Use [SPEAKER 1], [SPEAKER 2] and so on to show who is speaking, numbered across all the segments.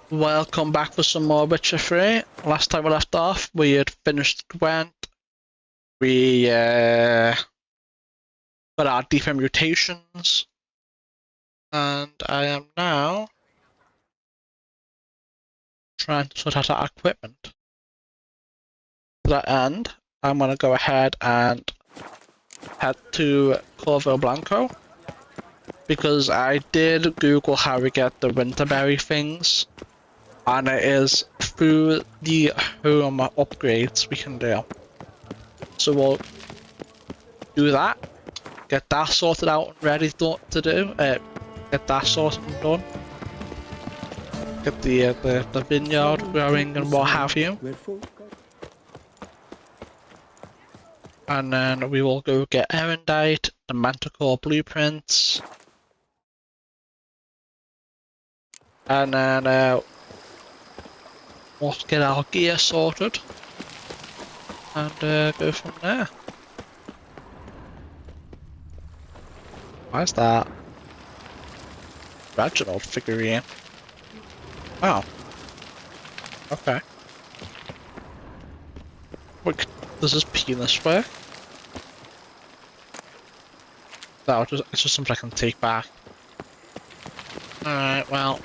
[SPEAKER 1] Welcome back for some more Witcher 3. Last time we left off, we had finished Gwent. We got our deeper mutations. And I am now trying to sort out our equipment. To that end, I'm going to go ahead and head to Corvo Bianco. Because I did Google how we get the Winterberry things. And it is through the home upgrades we can do. So we'll do that, get that sorted out and ready to do, get that sorted and done. Get the vineyard growing and what have you. And then we will go get Erendite, the Manticore blueprints. And then we'll get our gear sorted and go from there. Why's that Reginald figurine? Oh. Okay. Wait, does his penis work? No, it's just something I can take back. Alright, well,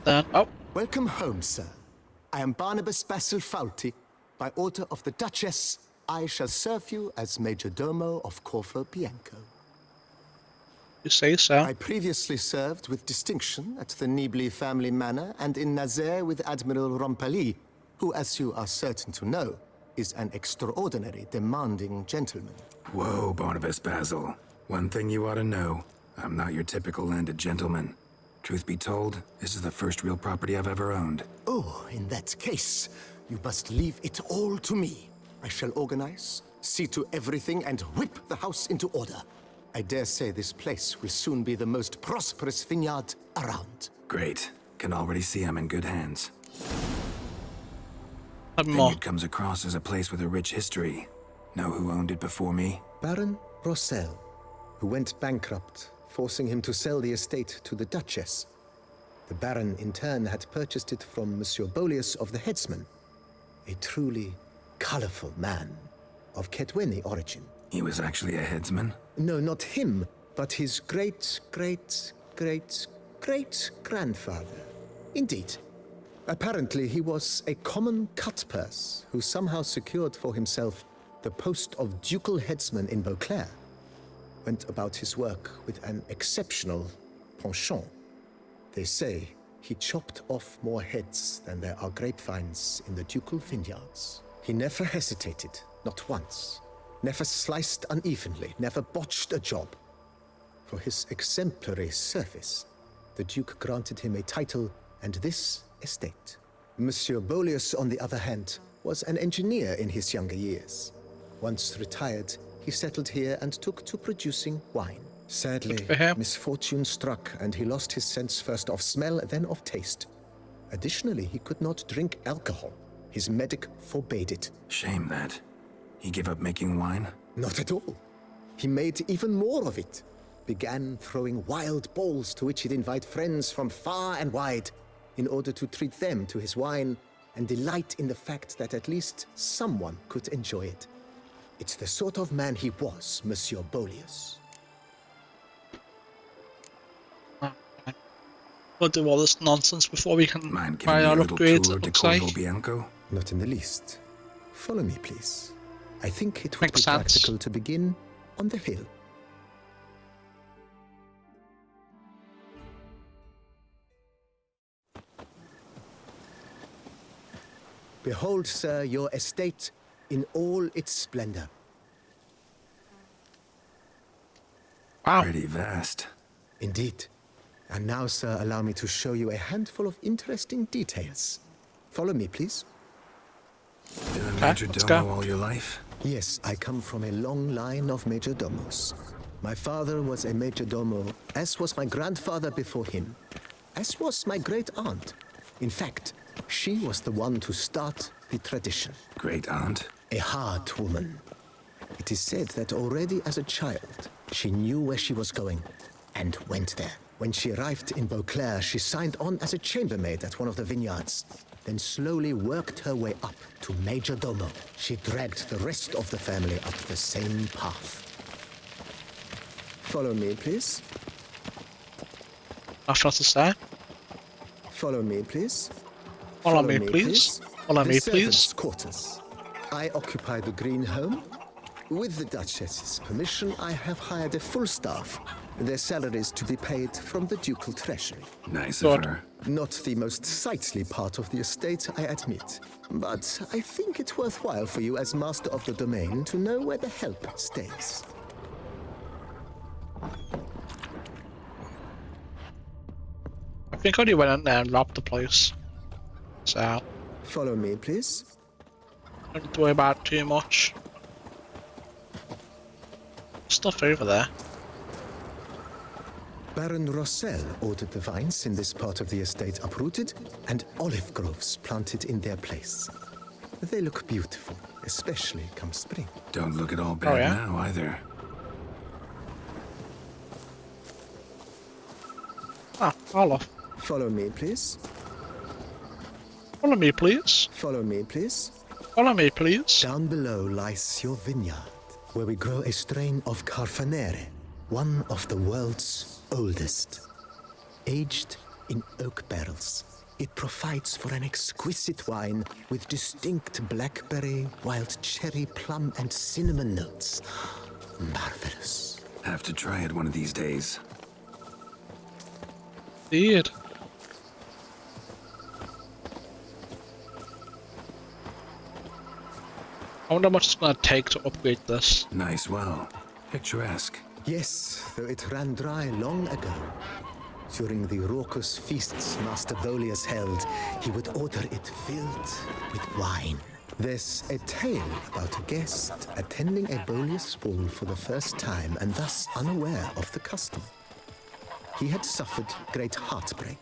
[SPEAKER 1] then. Oh.
[SPEAKER 2] Welcome home, sir. I am Barnabas Basil Fauti. By order of the Duchess, I shall serve you as Major Domo of Corvo Bianco.
[SPEAKER 1] You say so.
[SPEAKER 2] I previously served with distinction at the Nibli family manor and in Nazaire with Admiral Rompali, who, as you are certain to know, is an extraordinary, demanding gentleman.
[SPEAKER 3] Whoa, Barnabas Basil. One thing you ought to know. I'm not your typical landed gentleman. Truth be told, this is the first real property I've ever owned.
[SPEAKER 2] Oh, in that case, you must leave it all to me. I shall organize, see to everything, and whip the house into order. I dare say this place will soon be the most prosperous vineyard around.
[SPEAKER 3] Great. Can already see I'm in good hands.
[SPEAKER 1] More.
[SPEAKER 3] Vineyard comes across as a place with a rich history. Know who owned it before me?
[SPEAKER 2] Baron Rossel, who went bankrupt, forcing him to sell the estate to the Duchess. The Baron, in turn, had purchased it from Monsieur Bolius of the Headsman, a truly colorful man of Ketweni origin.
[SPEAKER 3] He was actually a headsman?
[SPEAKER 2] No, not him, but his great-great-great-great-grandfather. Indeed. Apparently, he was a common cutpurse who somehow secured for himself the post of ducal headsman in Beauclair. Went about his work with an exceptional penchant. They say he chopped off more heads than there are grapevines in the ducal vineyards. He never hesitated, not once. Never sliced unevenly, never botched a job. For his exemplary service, the Duke granted him a title and this estate. Monsieur Bolius, on the other hand, was an engineer in his younger years. Once retired, he settled here and took to producing wine. Sadly, misfortune struck and he lost his sense first of smell, then of taste. Additionally, he could not drink alcohol. His medic forbade it.
[SPEAKER 3] Shame that. He gave up making wine?
[SPEAKER 2] Not at all. He made even more of it. Began throwing wild balls to which he'd invite friends from far and wide in order to treat them to his wine and delight in the fact that at least someone could enjoy it. It's the sort of man he was, Monsieur Bolius.
[SPEAKER 1] We'll do all this nonsense before we can
[SPEAKER 3] Mind
[SPEAKER 1] buy
[SPEAKER 3] giving me
[SPEAKER 1] our
[SPEAKER 3] a little
[SPEAKER 1] upgrades,
[SPEAKER 3] tour
[SPEAKER 1] it
[SPEAKER 3] to
[SPEAKER 1] looks like.
[SPEAKER 3] Corvo Bianco?
[SPEAKER 2] Not in the least. Follow me, please. I think it would
[SPEAKER 1] Makes
[SPEAKER 2] be
[SPEAKER 1] sense.
[SPEAKER 2] practical to begin on the hill. Behold, sir, your estate in all its splendor.
[SPEAKER 1] Wow.
[SPEAKER 3] Pretty vast.
[SPEAKER 2] Indeed. And now, sir, allow me to show you a handful of interesting details. Follow me, please.
[SPEAKER 3] Been a
[SPEAKER 1] Okay,
[SPEAKER 3] major
[SPEAKER 1] let's
[SPEAKER 3] domo
[SPEAKER 1] go.
[SPEAKER 3] all your life?
[SPEAKER 2] Yes, I come from a long line of major domos. My father was a major domo, as was my grandfather before him, as was my great aunt. In fact, she was the one to start the tradition.
[SPEAKER 3] Great aunt?
[SPEAKER 2] A hard woman. It is said that already as a child, she knew where she was going and went there. When she arrived in Beauclair, she signed on as a chambermaid at one of the vineyards, then slowly worked her way up to Major Domo. She dragged the rest of the family up the same path. Follow me, please.
[SPEAKER 1] Nothing to say.
[SPEAKER 2] Follow me, please.
[SPEAKER 1] Follow me, please. Follow me,
[SPEAKER 2] The servants'
[SPEAKER 1] please.
[SPEAKER 2] quarters. I occupy the green home. With the Duchess's permission, I have hired a full staff. Their salaries to be paid from the ducal treasury.
[SPEAKER 3] Nice
[SPEAKER 1] Good.
[SPEAKER 3] of her.
[SPEAKER 2] Not the most sightly part of the estate, I admit. But I think it's worthwhile for you as master of the domain to know where the help stays.
[SPEAKER 1] I think I already went in there and robbed the place. So,
[SPEAKER 2] Follow me, please.
[SPEAKER 1] don't have to worry about it too much. Stuff over there.
[SPEAKER 2] Baron Rossel ordered the vines in this part of the estate uprooted and olive groves planted in their place. They look beautiful, especially come spring.
[SPEAKER 3] Don't look at all bad
[SPEAKER 1] yeah?
[SPEAKER 3] now, either.
[SPEAKER 1] Ah, Olaf.
[SPEAKER 2] Follow me, please.
[SPEAKER 1] Follow me, please.
[SPEAKER 2] Follow me, please.
[SPEAKER 1] Follow me, please.
[SPEAKER 2] Down below lies your vineyard, where we grow a strain of Carfanere, one of the world's oldest. Aged in oak barrels, it provides for an exquisite wine with distinct blackberry, wild cherry, plum, and cinnamon notes. Marvelous.
[SPEAKER 3] Have to try it one of these days.
[SPEAKER 1] Indeed. I wonder how much it's going to take to upgrade this.
[SPEAKER 3] Nice well. Picturesque.
[SPEAKER 2] Yes, though it ran dry long ago. During the raucous feasts Master Bolius held, he would order it filled with wine. There's a tale about a guest attending a Bolius ball for the first time and thus unaware of the custom. He had suffered great heartbreak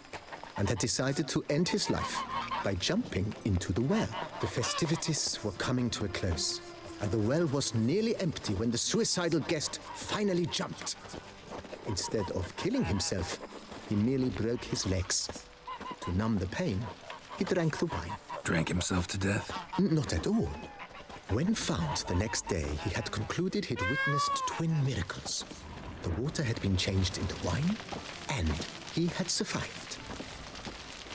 [SPEAKER 2] and had decided to end his life by jumping into the well. The festivities were coming to a close, and the well was nearly empty when the suicidal guest finally jumped. Instead of killing himself, he merely broke his legs. To numb the pain, he drank the wine.
[SPEAKER 3] Drank himself to death?
[SPEAKER 2] Not at all. When found the next day, he had concluded he'd witnessed twin miracles. The water had been changed into wine, and he had survived.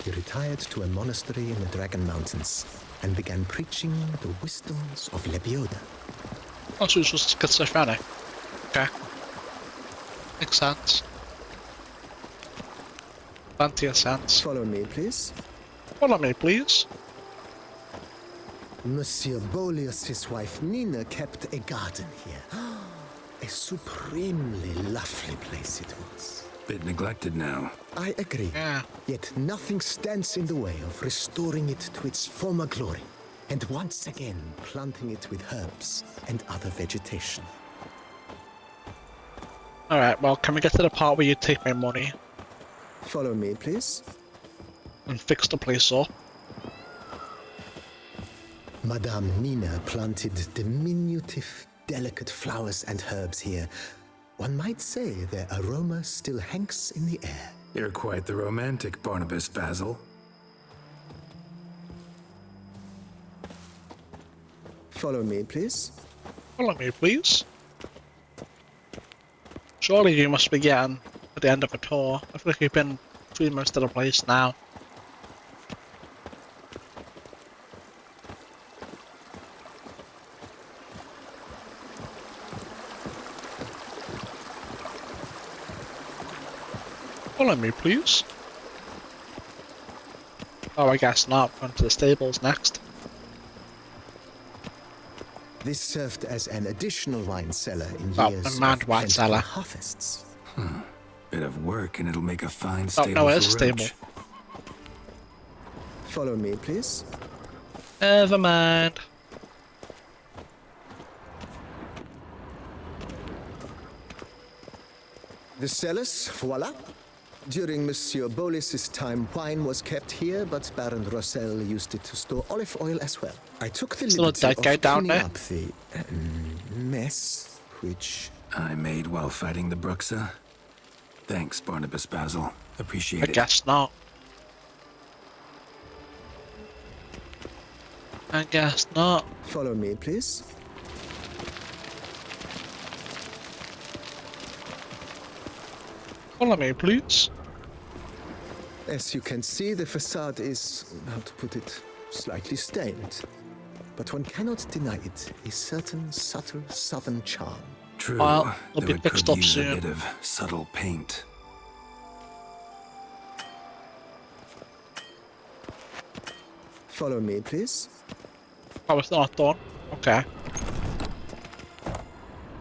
[SPEAKER 2] He retired to a monastery in the Dragon Mountains and began preaching the wisdoms of Lebioda.
[SPEAKER 1] Oh, so it's just schizophrenic. Okay. Makes sense. Plenty of sense.
[SPEAKER 2] Follow me, please.
[SPEAKER 1] Follow me, please.
[SPEAKER 2] Monsieur Bolius' wife Nina kept a garden here. A supremely lovely place it was.
[SPEAKER 3] Bit neglected now.
[SPEAKER 2] I agree.
[SPEAKER 1] Yeah.
[SPEAKER 2] Yet nothing stands in the way of restoring it to its former glory, and once again planting it with herbs and other vegetation.
[SPEAKER 1] Alright, well, can we get to the part where you take my money
[SPEAKER 2] Follow me, please.
[SPEAKER 1] and fix the place up?
[SPEAKER 2] Madame Nina planted diminutive, delicate flowers and herbs here. One might say their aroma still hangs in the air.
[SPEAKER 3] You're quite the romantic, Barnabas Basil.
[SPEAKER 2] Follow me, please.
[SPEAKER 1] Follow me, please. Surely you must be getting at the end of a tour. I feel like you've been through most of the place now. Follow me, please. Oh, I guess not. Going to the stables next.
[SPEAKER 2] This served as an additional wine cellar in
[SPEAKER 1] Oh,
[SPEAKER 2] years
[SPEAKER 1] a manned
[SPEAKER 2] of
[SPEAKER 1] wine
[SPEAKER 2] plentiful
[SPEAKER 1] cellar.
[SPEAKER 2] harvests.
[SPEAKER 3] Bit of work and it'll make a fine
[SPEAKER 1] Oh,
[SPEAKER 3] stable
[SPEAKER 1] no,
[SPEAKER 3] for
[SPEAKER 1] it's a stable.
[SPEAKER 3] Roach.
[SPEAKER 2] Follow me, please.
[SPEAKER 1] Never mind.
[SPEAKER 2] The cellars, voila. During Monsieur Bolis's time, wine was kept here, but Baron Rossel used it to store olive oil as well. I took the
[SPEAKER 1] Still a
[SPEAKER 2] liberty
[SPEAKER 1] dead guy
[SPEAKER 2] of
[SPEAKER 1] down
[SPEAKER 2] cleaning
[SPEAKER 1] there?
[SPEAKER 2] up the mess, which
[SPEAKER 3] I made while fighting the Bruxa. Thanks, Barnabas Basil. Appreciate
[SPEAKER 1] I
[SPEAKER 3] it.
[SPEAKER 1] guess not. I guess not.
[SPEAKER 2] Follow me, please.
[SPEAKER 1] Follow me, please.
[SPEAKER 2] As you can see, the facade is, how to put it, slightly stained. But one cannot deny it a certain subtle southern charm.
[SPEAKER 3] True,
[SPEAKER 1] Well, it'll
[SPEAKER 3] though
[SPEAKER 1] be
[SPEAKER 3] it
[SPEAKER 1] fixed
[SPEAKER 3] could
[SPEAKER 1] up
[SPEAKER 3] use
[SPEAKER 1] soon.
[SPEAKER 3] a bit of subtle paint.
[SPEAKER 2] Follow me, please.
[SPEAKER 1] Oh, it's not done. Okay.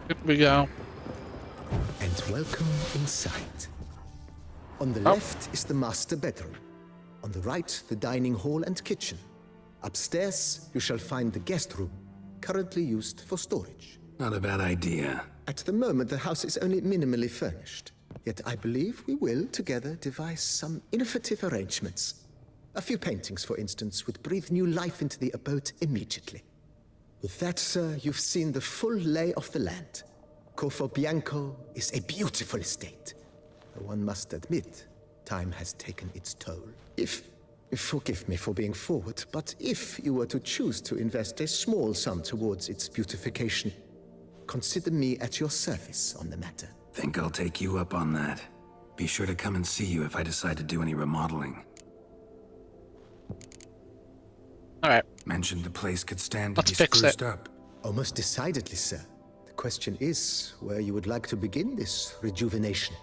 [SPEAKER 1] Here we go.
[SPEAKER 2] And welcome inside. On the
[SPEAKER 1] Oh.
[SPEAKER 2] left is the master bedroom. On the right, the dining hall and kitchen. Upstairs, you shall find the guest room, currently used for storage.
[SPEAKER 3] Not a bad idea.
[SPEAKER 2] At the moment, the house is only minimally furnished. Yet I believe we will, together, devise some innovative arrangements. A few paintings, for instance, would breathe new life into the abode immediately. With that, sir, you've seen the full lay of the land. Corvo Bianco is a beautiful estate. Though one must admit, time has taken its toll. Forgive me for being forward, but if you were to choose to invest a small sum towards its beautification, consider me at your service on the matter.
[SPEAKER 3] Think I'll take you up on that. Be sure to come and see you if I decide to do any remodeling.
[SPEAKER 1] Alright,
[SPEAKER 3] Mentioned the place could stand to
[SPEAKER 1] Let's
[SPEAKER 3] be
[SPEAKER 1] fix
[SPEAKER 3] spruced
[SPEAKER 1] it.
[SPEAKER 3] up.
[SPEAKER 2] Oh, most decidedly, sir. The question is where you would like to begin this rejuvenation.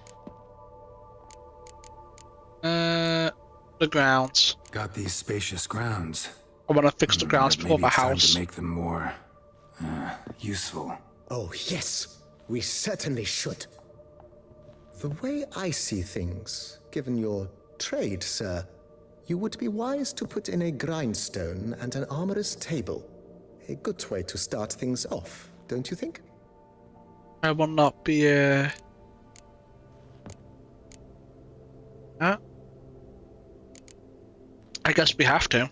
[SPEAKER 1] the grounds.
[SPEAKER 3] Got these spacious grounds.
[SPEAKER 1] I want to fix the grounds
[SPEAKER 3] But
[SPEAKER 1] for
[SPEAKER 3] maybe
[SPEAKER 1] the
[SPEAKER 3] it's time
[SPEAKER 1] house.
[SPEAKER 3] to make them more useful.
[SPEAKER 2] Oh, yes, we certainly should. The way I see things, given your trade, sir, you would be wise to put in a grindstone and an armorer's table. A good way to start things off, don't you think?
[SPEAKER 1] I will not be Huh? I guess we have to,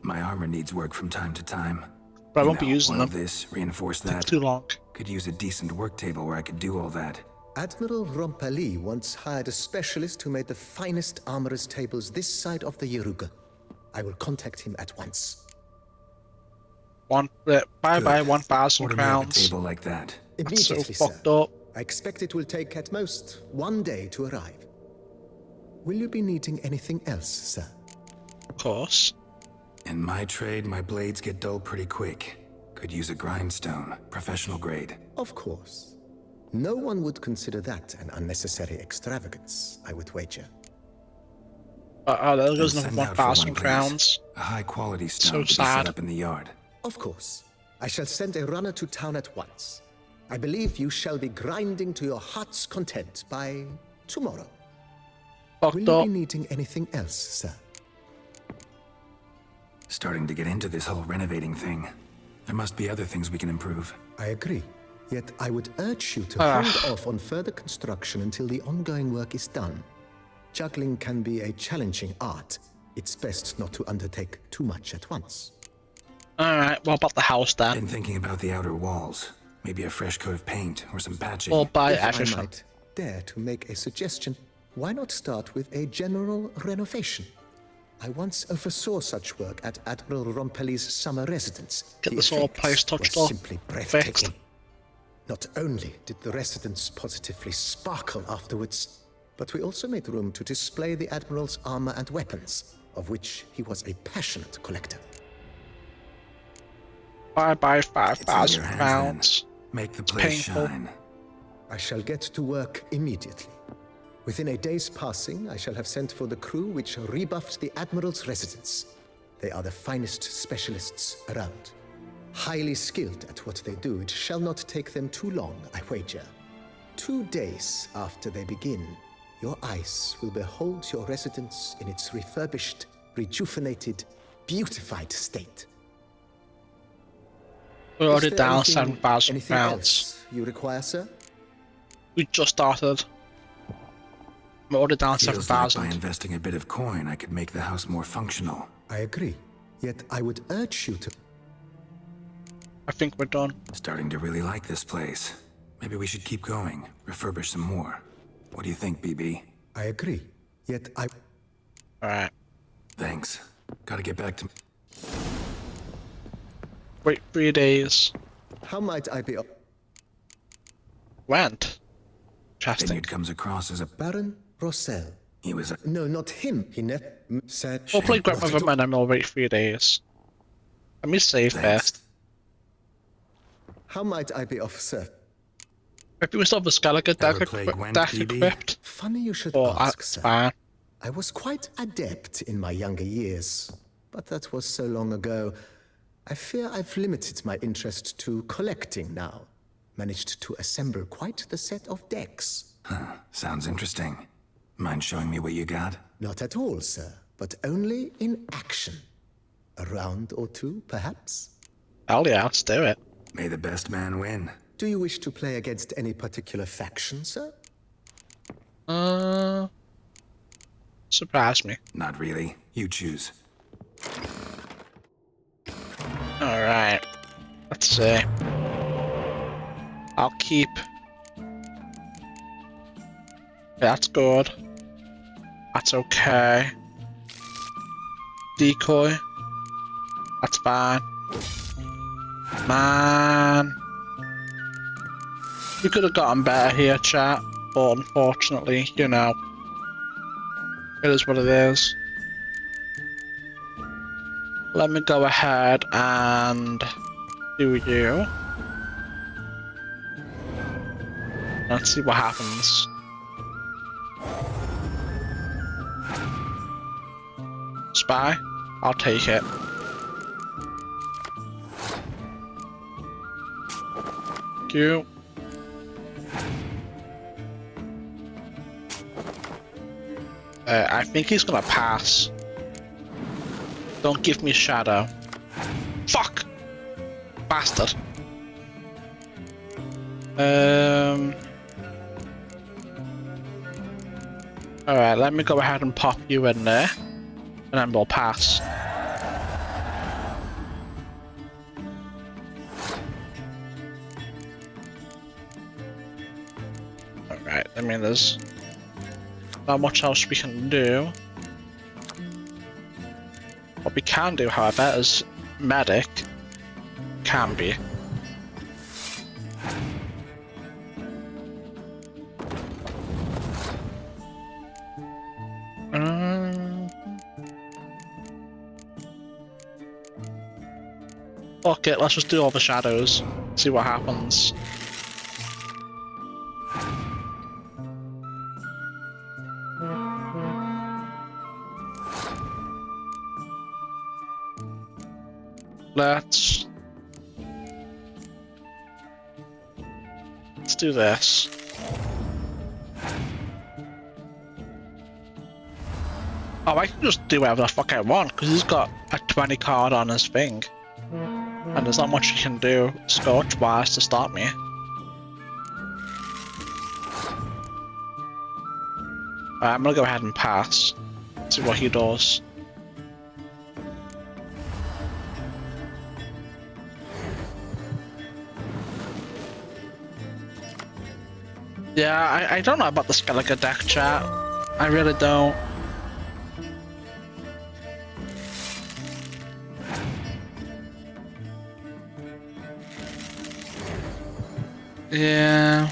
[SPEAKER 3] My armor needs work from time to time.
[SPEAKER 1] but I
[SPEAKER 3] You
[SPEAKER 1] won't be
[SPEAKER 3] know,
[SPEAKER 1] using
[SPEAKER 3] oil
[SPEAKER 1] them.
[SPEAKER 3] this, reinforce
[SPEAKER 1] Takes
[SPEAKER 3] that.
[SPEAKER 1] too long.
[SPEAKER 3] Could use a decent work table where I could do all that.
[SPEAKER 2] Admiral Rompali once hired a specialist who made the finest armorer's tables this side of the Yaruga. I will contact him at once.
[SPEAKER 1] Bye bye,
[SPEAKER 3] Good.
[SPEAKER 1] 1,000
[SPEAKER 3] Order me up a
[SPEAKER 1] crowns.
[SPEAKER 3] table like that.
[SPEAKER 1] That's so
[SPEAKER 2] Immediately, sir.
[SPEAKER 1] fucked up.
[SPEAKER 2] I expect it will take at most 1 day to arrive. Will you be needing anything else, sir?
[SPEAKER 1] Of course.
[SPEAKER 3] In my trade, my blades get dull pretty quick. Could use a grindstone, professional grade.
[SPEAKER 2] Of course. No one would consider that an unnecessary extravagance, I would wager.
[SPEAKER 1] There goes
[SPEAKER 3] Then
[SPEAKER 1] another
[SPEAKER 3] send out for
[SPEAKER 1] 1,000
[SPEAKER 3] one, please.
[SPEAKER 1] crowns.
[SPEAKER 3] A high-quality
[SPEAKER 1] So
[SPEAKER 3] stone to be
[SPEAKER 1] sad.
[SPEAKER 3] set up in the yard.
[SPEAKER 2] Of course. I shall send a runner to town at once. I believe you shall be grinding to your heart's content by tomorrow. Will
[SPEAKER 1] Fucked
[SPEAKER 2] you
[SPEAKER 1] up.
[SPEAKER 2] be needing anything else, sir?
[SPEAKER 3] Starting to get into this whole renovating thing. There must be other things we can improve.
[SPEAKER 2] I agree. Yet I would urge you to hold off on further construction until the ongoing work is done. Juggling can be a challenging art. It's best not to undertake too much at once.
[SPEAKER 1] Alright, what about the house then?
[SPEAKER 3] Been thinking about the outer walls. Maybe a fresh coat of paint or some patching.
[SPEAKER 1] Or buy
[SPEAKER 2] If I
[SPEAKER 1] everything.
[SPEAKER 2] might dare to make a suggestion, why not start with a general renovation? I once oversaw such work at Admiral Rompeli's summer residence.
[SPEAKER 1] Get
[SPEAKER 2] The
[SPEAKER 1] this whole
[SPEAKER 2] effects
[SPEAKER 1] place touched
[SPEAKER 2] were
[SPEAKER 1] up,
[SPEAKER 2] simply
[SPEAKER 1] fixed.
[SPEAKER 2] breathtaking. Not only did the residence positively sparkle afterwards, but we also made room to display the Admiral's armor and weapons, of which he was a passionate collector.
[SPEAKER 1] Bye bye,
[SPEAKER 3] It's in
[SPEAKER 1] 5,000
[SPEAKER 3] your hands,
[SPEAKER 1] crowns.
[SPEAKER 3] then. Make the place
[SPEAKER 1] painful.
[SPEAKER 3] shine.
[SPEAKER 2] I shall get to work immediately. Within a day's passing, I shall have sent for the crew which rebuffed the Admiral's residence. They are the finest specialists around. Highly skilled at what they do, it shall not take them too long, I wager. 2 days after they begin, your eyes will behold your residence in its refurbished, rejuvenated, beautified state.
[SPEAKER 1] We
[SPEAKER 2] Is
[SPEAKER 1] already
[SPEAKER 2] there
[SPEAKER 1] down
[SPEAKER 2] anything-
[SPEAKER 1] 7,000
[SPEAKER 2] anything
[SPEAKER 1] crowns.
[SPEAKER 2] else you require, sir?
[SPEAKER 1] We just started. We're already down
[SPEAKER 3] Feels like by
[SPEAKER 1] 7,000.
[SPEAKER 3] investing a bit of coin, I could make the house more functional.
[SPEAKER 2] I agree. Yet I would urge you to...
[SPEAKER 1] I think we're done.
[SPEAKER 3] Starting to really like this place. Maybe we should keep going, refurbish some more. What do you think, BB?
[SPEAKER 2] I agree. Yet I...
[SPEAKER 1] Alright.
[SPEAKER 3] Thanks. Gotta get back to...
[SPEAKER 1] Wait 3 days.
[SPEAKER 2] How might I be...
[SPEAKER 1] Went.
[SPEAKER 3] Then
[SPEAKER 1] Interesting.
[SPEAKER 3] it comes across as a...
[SPEAKER 2] Baron Rossel.
[SPEAKER 3] He was a...
[SPEAKER 2] No, not him. He never said...
[SPEAKER 1] We'll play
[SPEAKER 2] Not
[SPEAKER 1] grandmother
[SPEAKER 2] at all.
[SPEAKER 1] and then we'll wait 3 days. Let me save
[SPEAKER 3] Thanks.
[SPEAKER 1] first.
[SPEAKER 2] How might I be of service?
[SPEAKER 1] If we still have the Skellige
[SPEAKER 3] Ever play Gwent,
[SPEAKER 1] deck
[SPEAKER 3] BB?
[SPEAKER 1] equipped,
[SPEAKER 2] Funny you should
[SPEAKER 1] or
[SPEAKER 2] ask,
[SPEAKER 1] that's
[SPEAKER 2] sir.
[SPEAKER 1] fine.
[SPEAKER 2] I was quite adept in my younger years, but that was so long ago. I fear I've limited my interest to collecting now. Managed to assemble quite the set of decks.
[SPEAKER 3] Sounds interesting. Mind showing me what you got?
[SPEAKER 2] Not at all, sir, but only in action. A round or two, perhaps?
[SPEAKER 1] Hell yeah, let's do it.
[SPEAKER 3] May the best man win.
[SPEAKER 2] Do you wish to play against any particular faction, sir?
[SPEAKER 1] Surprise me.
[SPEAKER 3] Not really. You choose.
[SPEAKER 1] Alright. Let's see. I'll keep. That's good. That's okay. Decoy. That's fine. Man. We could have gotten better here, chat, but unfortunately, you know. It is what it is. Let me go ahead and do you. Let's see what happens. Spy? I'll take it. Thank you. I think he's gonna pass. Don't give me shadow. Fuck! Bastard. Alright, let me go ahead and pop you in there. And then we'll pass. Alright, I mean there's not much else we can do. What we can do, however, is medic can be. Fuck it, let's just do all the shadows. See what happens. Let's do this. Oh, I can just do whatever the fuck I want because he's got a 20 card on his thing. And there's not much you can do scorch-wise to stop me. Alright, I'm gonna go ahead and pass. See what he does. Yeah, I don't know about the Skellige deck, chat. I really don't. Yeah.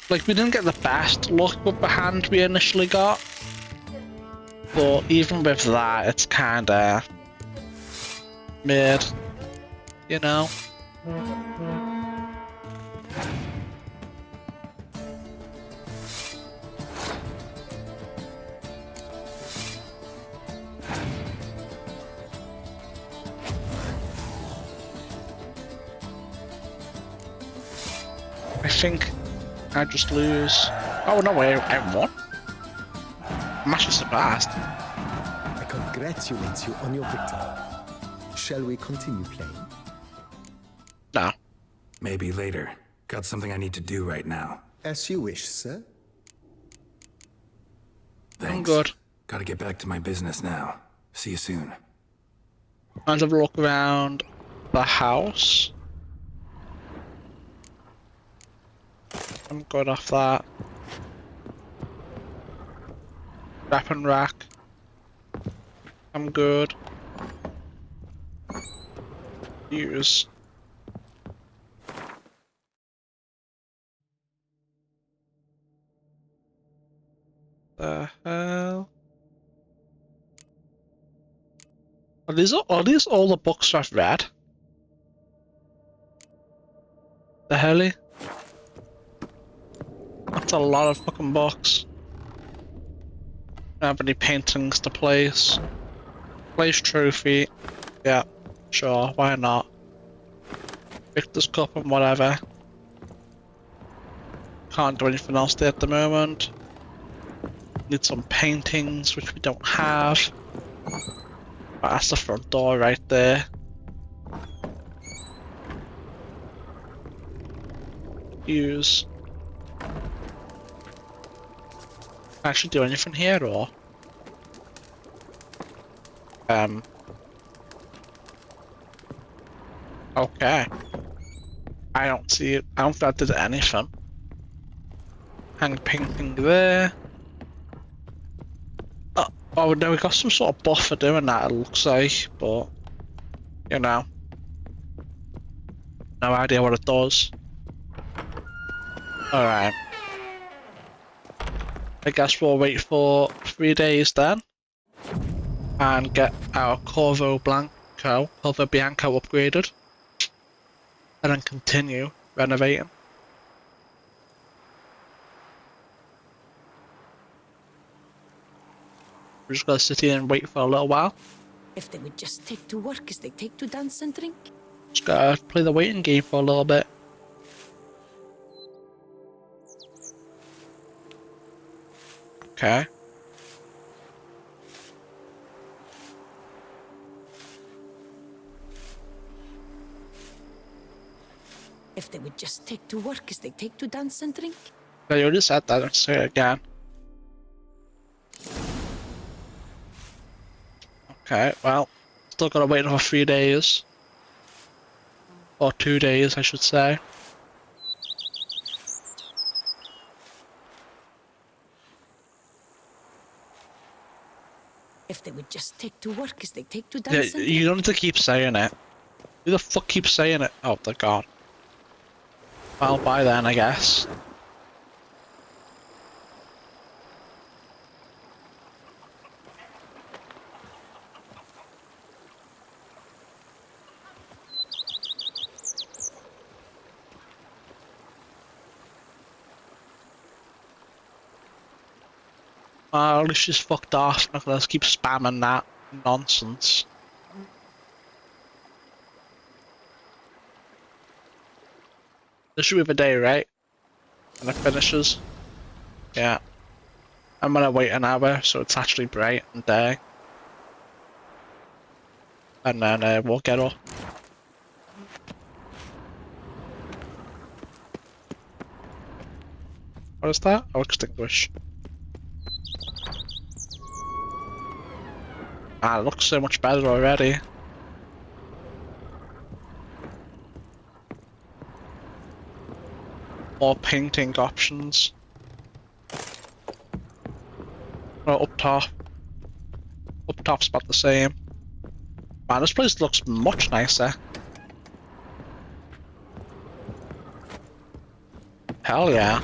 [SPEAKER 1] Like, we didn't get the best luck with the hand we initially got. But even with that, it's kinda mid. You know? I think I just lose. Oh no, I won? I'm actually surprised.
[SPEAKER 2] I congratulate you on your victory. Shall we continue playing?
[SPEAKER 1] No.
[SPEAKER 3] Maybe later. Got something I need to do right now.
[SPEAKER 2] As you wish, sir.
[SPEAKER 3] Thanks.
[SPEAKER 1] I'm good.
[SPEAKER 3] Gotta get back to my business now. See you soon.
[SPEAKER 1] I'll have a look around the house. I'm good off that. Weapon rack. I'm good. Use. The hell? Are these all the books I've read? The helly? That's a lot of fucking books. Don't have any paintings to place. Place trophy. Yeah, sure, why not? Victor's Cup and whatever. Can't do anything else there at the moment. Need some paintings, which we don't have. But that's the front door right there. Use. Can I actually do anything here, or? Okay. I don't see it. I don't think I did anything. Hang painting there. Oh no, we got some sort of buff for doing that, it looks like, but you know. No idea what it does. Alright. I guess we'll wait for 3 days then. And get our Corvo Bianco upgraded. And then continue renovating. We're just gonna sit here and wait for a little while.
[SPEAKER 4] If they would just take to work as they take to dance and drink.
[SPEAKER 1] Just gotta play the waiting game for a little bit. Okay.
[SPEAKER 4] If they would just take to work as they take to dance and drink.
[SPEAKER 1] Yeah, you already said that, let's say it again. Okay, well, still gotta wait another 3 days. Or 2 days, I should say.
[SPEAKER 4] If they would just take to work as they take to
[SPEAKER 1] Yeah,
[SPEAKER 4] dance and drink.
[SPEAKER 1] you don't need to keep saying it. Who the fuck keeps saying it? Oh, the god. Well, bye then, I guess. At least she's fucked off. I'm not gonna keep spamming that nonsense. This should be the day, right? And it finishes. Yeah. I'm gonna wait an hour so it's actually bright and day. And then we'll get up. What is that? Oh, extinguish. Ah, it looks so much better already. More painting options. Oh, up top. Up top's about the same. Man, this place looks much nicer. Hell yeah.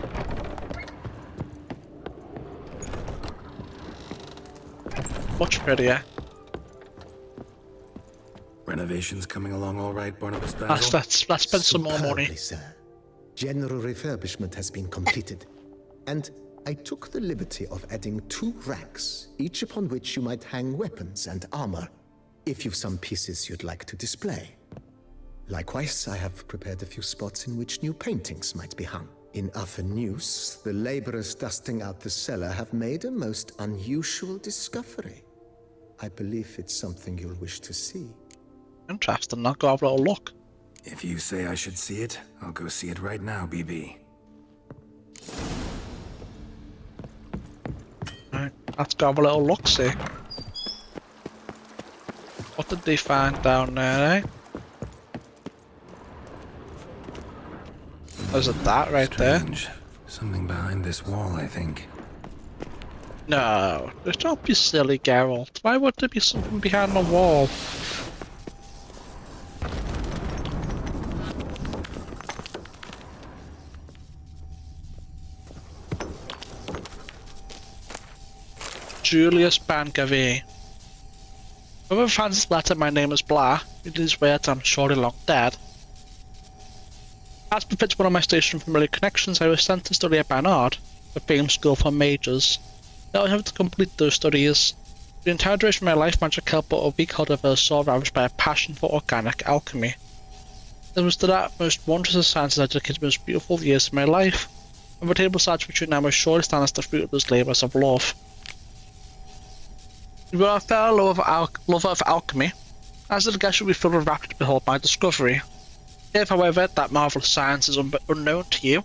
[SPEAKER 1] Much prettier.
[SPEAKER 3] Renovations coming along all right, Barnabas Basil?
[SPEAKER 1] Let's spend some more money.
[SPEAKER 2] Superbly, sir. General refurbishment has been completed. And I took the liberty of adding 2 racks, each upon which you might hang weapons and armor, if you've some pieces you'd like to display. Likewise, I have prepared a few spots in which new paintings might be hung. In other news, the laborers dusting out the cellar have made a most unusual discovery. I believe it's something you'll wish to see.
[SPEAKER 1] Interesting, I'll go have a little look.
[SPEAKER 3] If you say I should see it, I'll go see it right now, BB.
[SPEAKER 1] Right, let's go have a little look, see. What did they find down there, eh? Oh, is it that right there?
[SPEAKER 3] Strange. Something behind this wall, I think.
[SPEAKER 1] No, don't be silly, Geralt. Why would there be something behind the wall? Julius Bangavi. Whoever finds this letter, my name is Blah. In these words, I'm surely long dead. As befits one of my station familiar connections, I was sent to study at Barnard, the famed school for mages. Now I have to complete those studies. The entire duration of my life, magic helped but a weak hold of a soul ravaged by a passion for organic alchemy. It was to that most wondrous of sciences I dedicated the most beautiful years of my life, and the table sides which now must surely stand as the fruit of those labours of love. You are a fellow lover of alchemy, as the guest will be filled with rapture to behold my discovery. If, however, that marvellous science is unknown to you,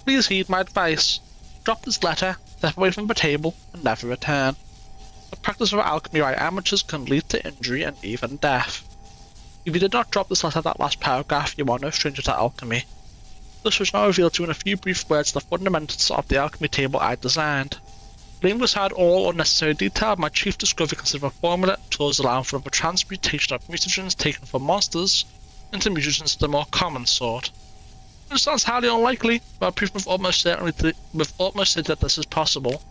[SPEAKER 1] please heed my advice. Drop this letter, step away from the table, and never return. The practice of alchemy by amateurs can lead to injury and even death. If you did not drop this letter at that last paragraph, you are no stranger to alchemy. This was now revealed to you in a few brief words the fundamentals of the alchemy table I designed. Leaving aside all unnecessary detail, my chief discovery consisted of a formula and tools allowing for the transmutation of mutagens taken from monsters into mutagens of the more common sort. It sounds highly unlikely, but I prove with utmost certainty that this is possible.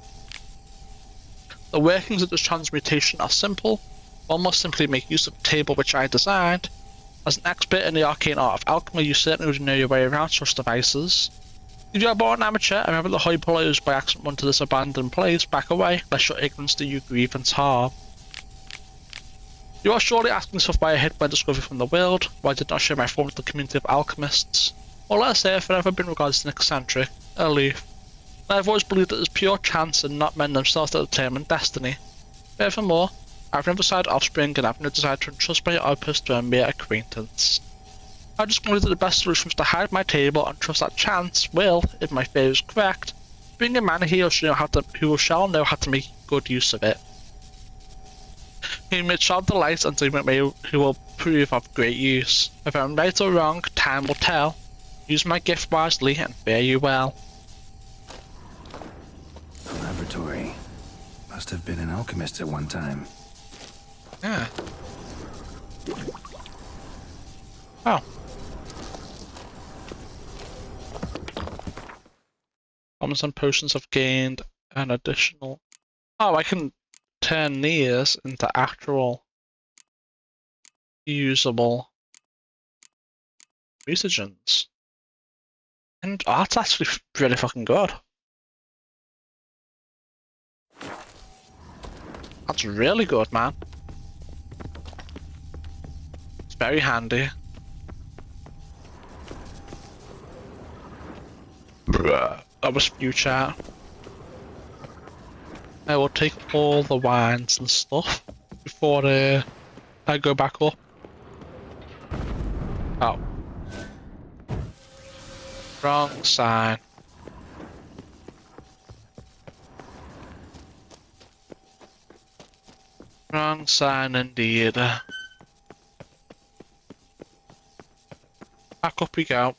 [SPEAKER 1] The workings of this transmutation are simple. One must simply make use of the table which I designed. As an expert in the arcane art of alchemy, you certainly would know your way around such devices. If you are born an amateur and remember the high players by accident run to this abandoned place, back away, lest your ignorance do you grievance harm. You are surely asking yourself why I hid my discovery from the world, why I did not share my form with the community of alchemists, or let us say I've never been regarded as an eccentric, aloof. I have always believed that it is pure chance and not men themselves that determine destiny. Furthermore, I have no desired offspring and have no desire to entrust my outpost to a mere acquaintance. I just concluded that the best solution was to hide my table and trust that chance will, if my theory is correct, bring a man here who shall know how to make good use of it. Whom it shall delight and who will prove of great use. If I am right or wrong, time will tell. Use my gift wisely and fare you well.
[SPEAKER 3] The laboratory. Must have been an alchemist at one time.
[SPEAKER 1] Yeah. Oh. Bombs and potions have gained an additional... Oh, I can turn these into actual usable mutagens. And oh, that's actually really fucking good. That's really good, man. It's very handy. That was future. I will take all the wines and stuff before I go back up. Oh. Wrong sign. Wrong sign indeed. Back up we go.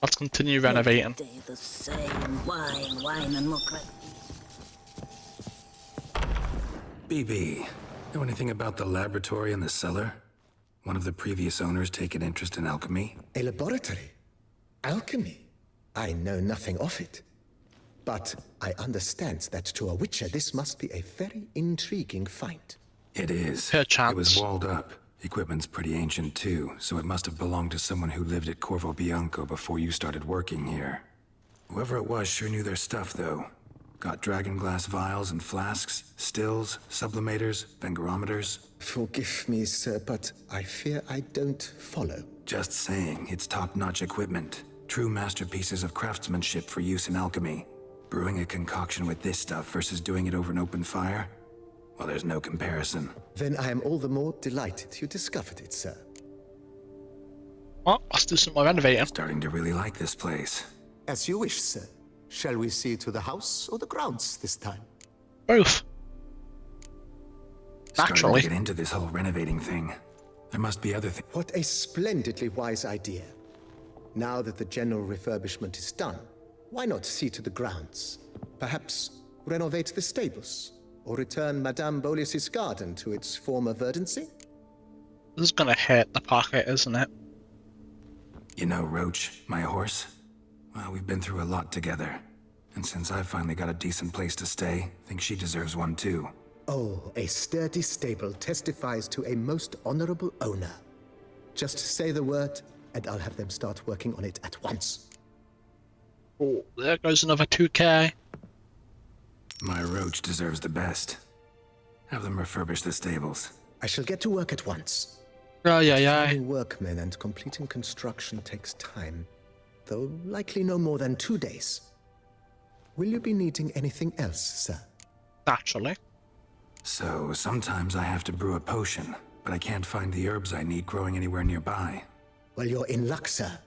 [SPEAKER 1] Let's continue renovating.
[SPEAKER 4] The same wine and muck.
[SPEAKER 3] BB, know anything about the laboratory in the cellar? One of the previous owners take an interest in alchemy?
[SPEAKER 2] A laboratory? Alchemy? I know nothing of it. But I understand that to a witcher this must be a very intriguing find.
[SPEAKER 3] It is.
[SPEAKER 1] Perchance.
[SPEAKER 3] It was walled up. Equipment's pretty ancient too, so it must have belonged to someone who lived at Corvo Bianco before you started working here. Whoever it was sure knew their stuff though. Got dragon glass vials and flasks, stills, sublimators, vengerometers.
[SPEAKER 2] Forgive me, sir, but I fear I don't follow.
[SPEAKER 3] Just saying, it's top-notch equipment. True masterpieces of craftsmanship for use in alchemy. Brewing a concoction with this stuff versus doing it over an open fire? Well, there's no comparison.
[SPEAKER 2] Then I am all the more delighted you discovered it, sir.
[SPEAKER 1] Well, let's do some more renovating.
[SPEAKER 3] Starting to really like this place.
[SPEAKER 2] As you wish, sir. Shall we see to the house or the grounds this time?
[SPEAKER 1] Both.
[SPEAKER 3] Starting
[SPEAKER 1] Naturally.
[SPEAKER 3] to get into this whole renovating thing. There must be other things.
[SPEAKER 2] What a splendidly wise idea. Now that the general refurbishment is done, why not see to the grounds? Perhaps renovate the stables, or return Madame Bolis's garden to its former verdancy?
[SPEAKER 1] This is gonna hurt the pocket, isn't it?
[SPEAKER 3] You know Roach, my horse? Well, we've been through a lot together. And since I finally got a decent place to stay, I think she deserves one too.
[SPEAKER 2] Oh, a sturdy stable testifies to a most honorable owner. Just say the word, and I'll have them start working on it at once.
[SPEAKER 1] Oh, there goes another 2K.
[SPEAKER 3] My Roach deserves the best. Have them refurbish the stables.
[SPEAKER 2] I shall get to work at once.
[SPEAKER 1] Yeah.
[SPEAKER 2] Finding workmen and completing construction takes time, though likely no more than 2 days. Will you be needing anything else, sir?
[SPEAKER 1] Naturally.
[SPEAKER 3] So, sometimes I have to brew a potion, but I can't find the herbs I need growing anywhere nearby.
[SPEAKER 2] Well, you're in luck, sir.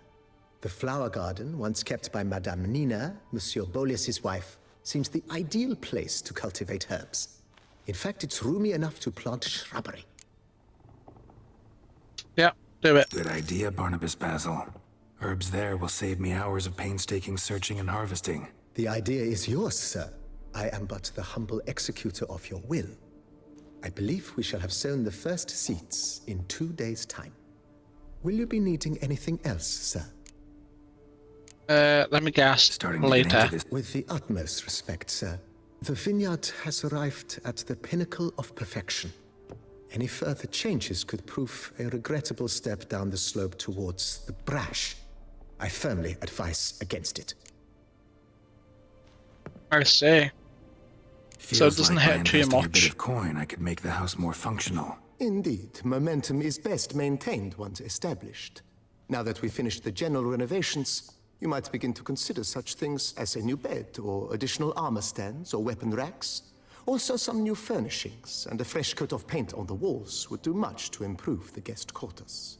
[SPEAKER 2] The flower garden, once kept by Madame Nina, Monsieur Bolis's wife, seems the ideal place to cultivate herbs. In fact, it's roomy enough to plant shrubbery.
[SPEAKER 1] Yeah, do it.
[SPEAKER 3] Good idea, Barnabas Basil. Herbs there will save me hours of painstaking searching and harvesting.
[SPEAKER 2] The idea is yours, sir. I am but the humble executor of your will. I believe we shall have sown the first seeds in 2 days' time. Will you be needing anything else, sir?
[SPEAKER 1] Let me guess.
[SPEAKER 3] Starting to get
[SPEAKER 1] Later.
[SPEAKER 3] into this.
[SPEAKER 2] With the utmost respect, sir. The vineyard has arrived at the pinnacle of perfection. Any further changes could prove a regrettable step down the slope towards the brash. I firmly advise against it.
[SPEAKER 1] I see. So it doesn't
[SPEAKER 3] Feels like by
[SPEAKER 1] hurt too
[SPEAKER 3] investing a
[SPEAKER 1] much.
[SPEAKER 3] bit of coin, I could make the house more functional.
[SPEAKER 2] Indeed, momentum is best maintained once established. Now that we've finished the general renovations, you might begin to consider such things as a new bed, or additional armor stands, or weapon racks. Also, some new furnishings and a fresh coat of paint on the walls would do much to improve the guest quarters.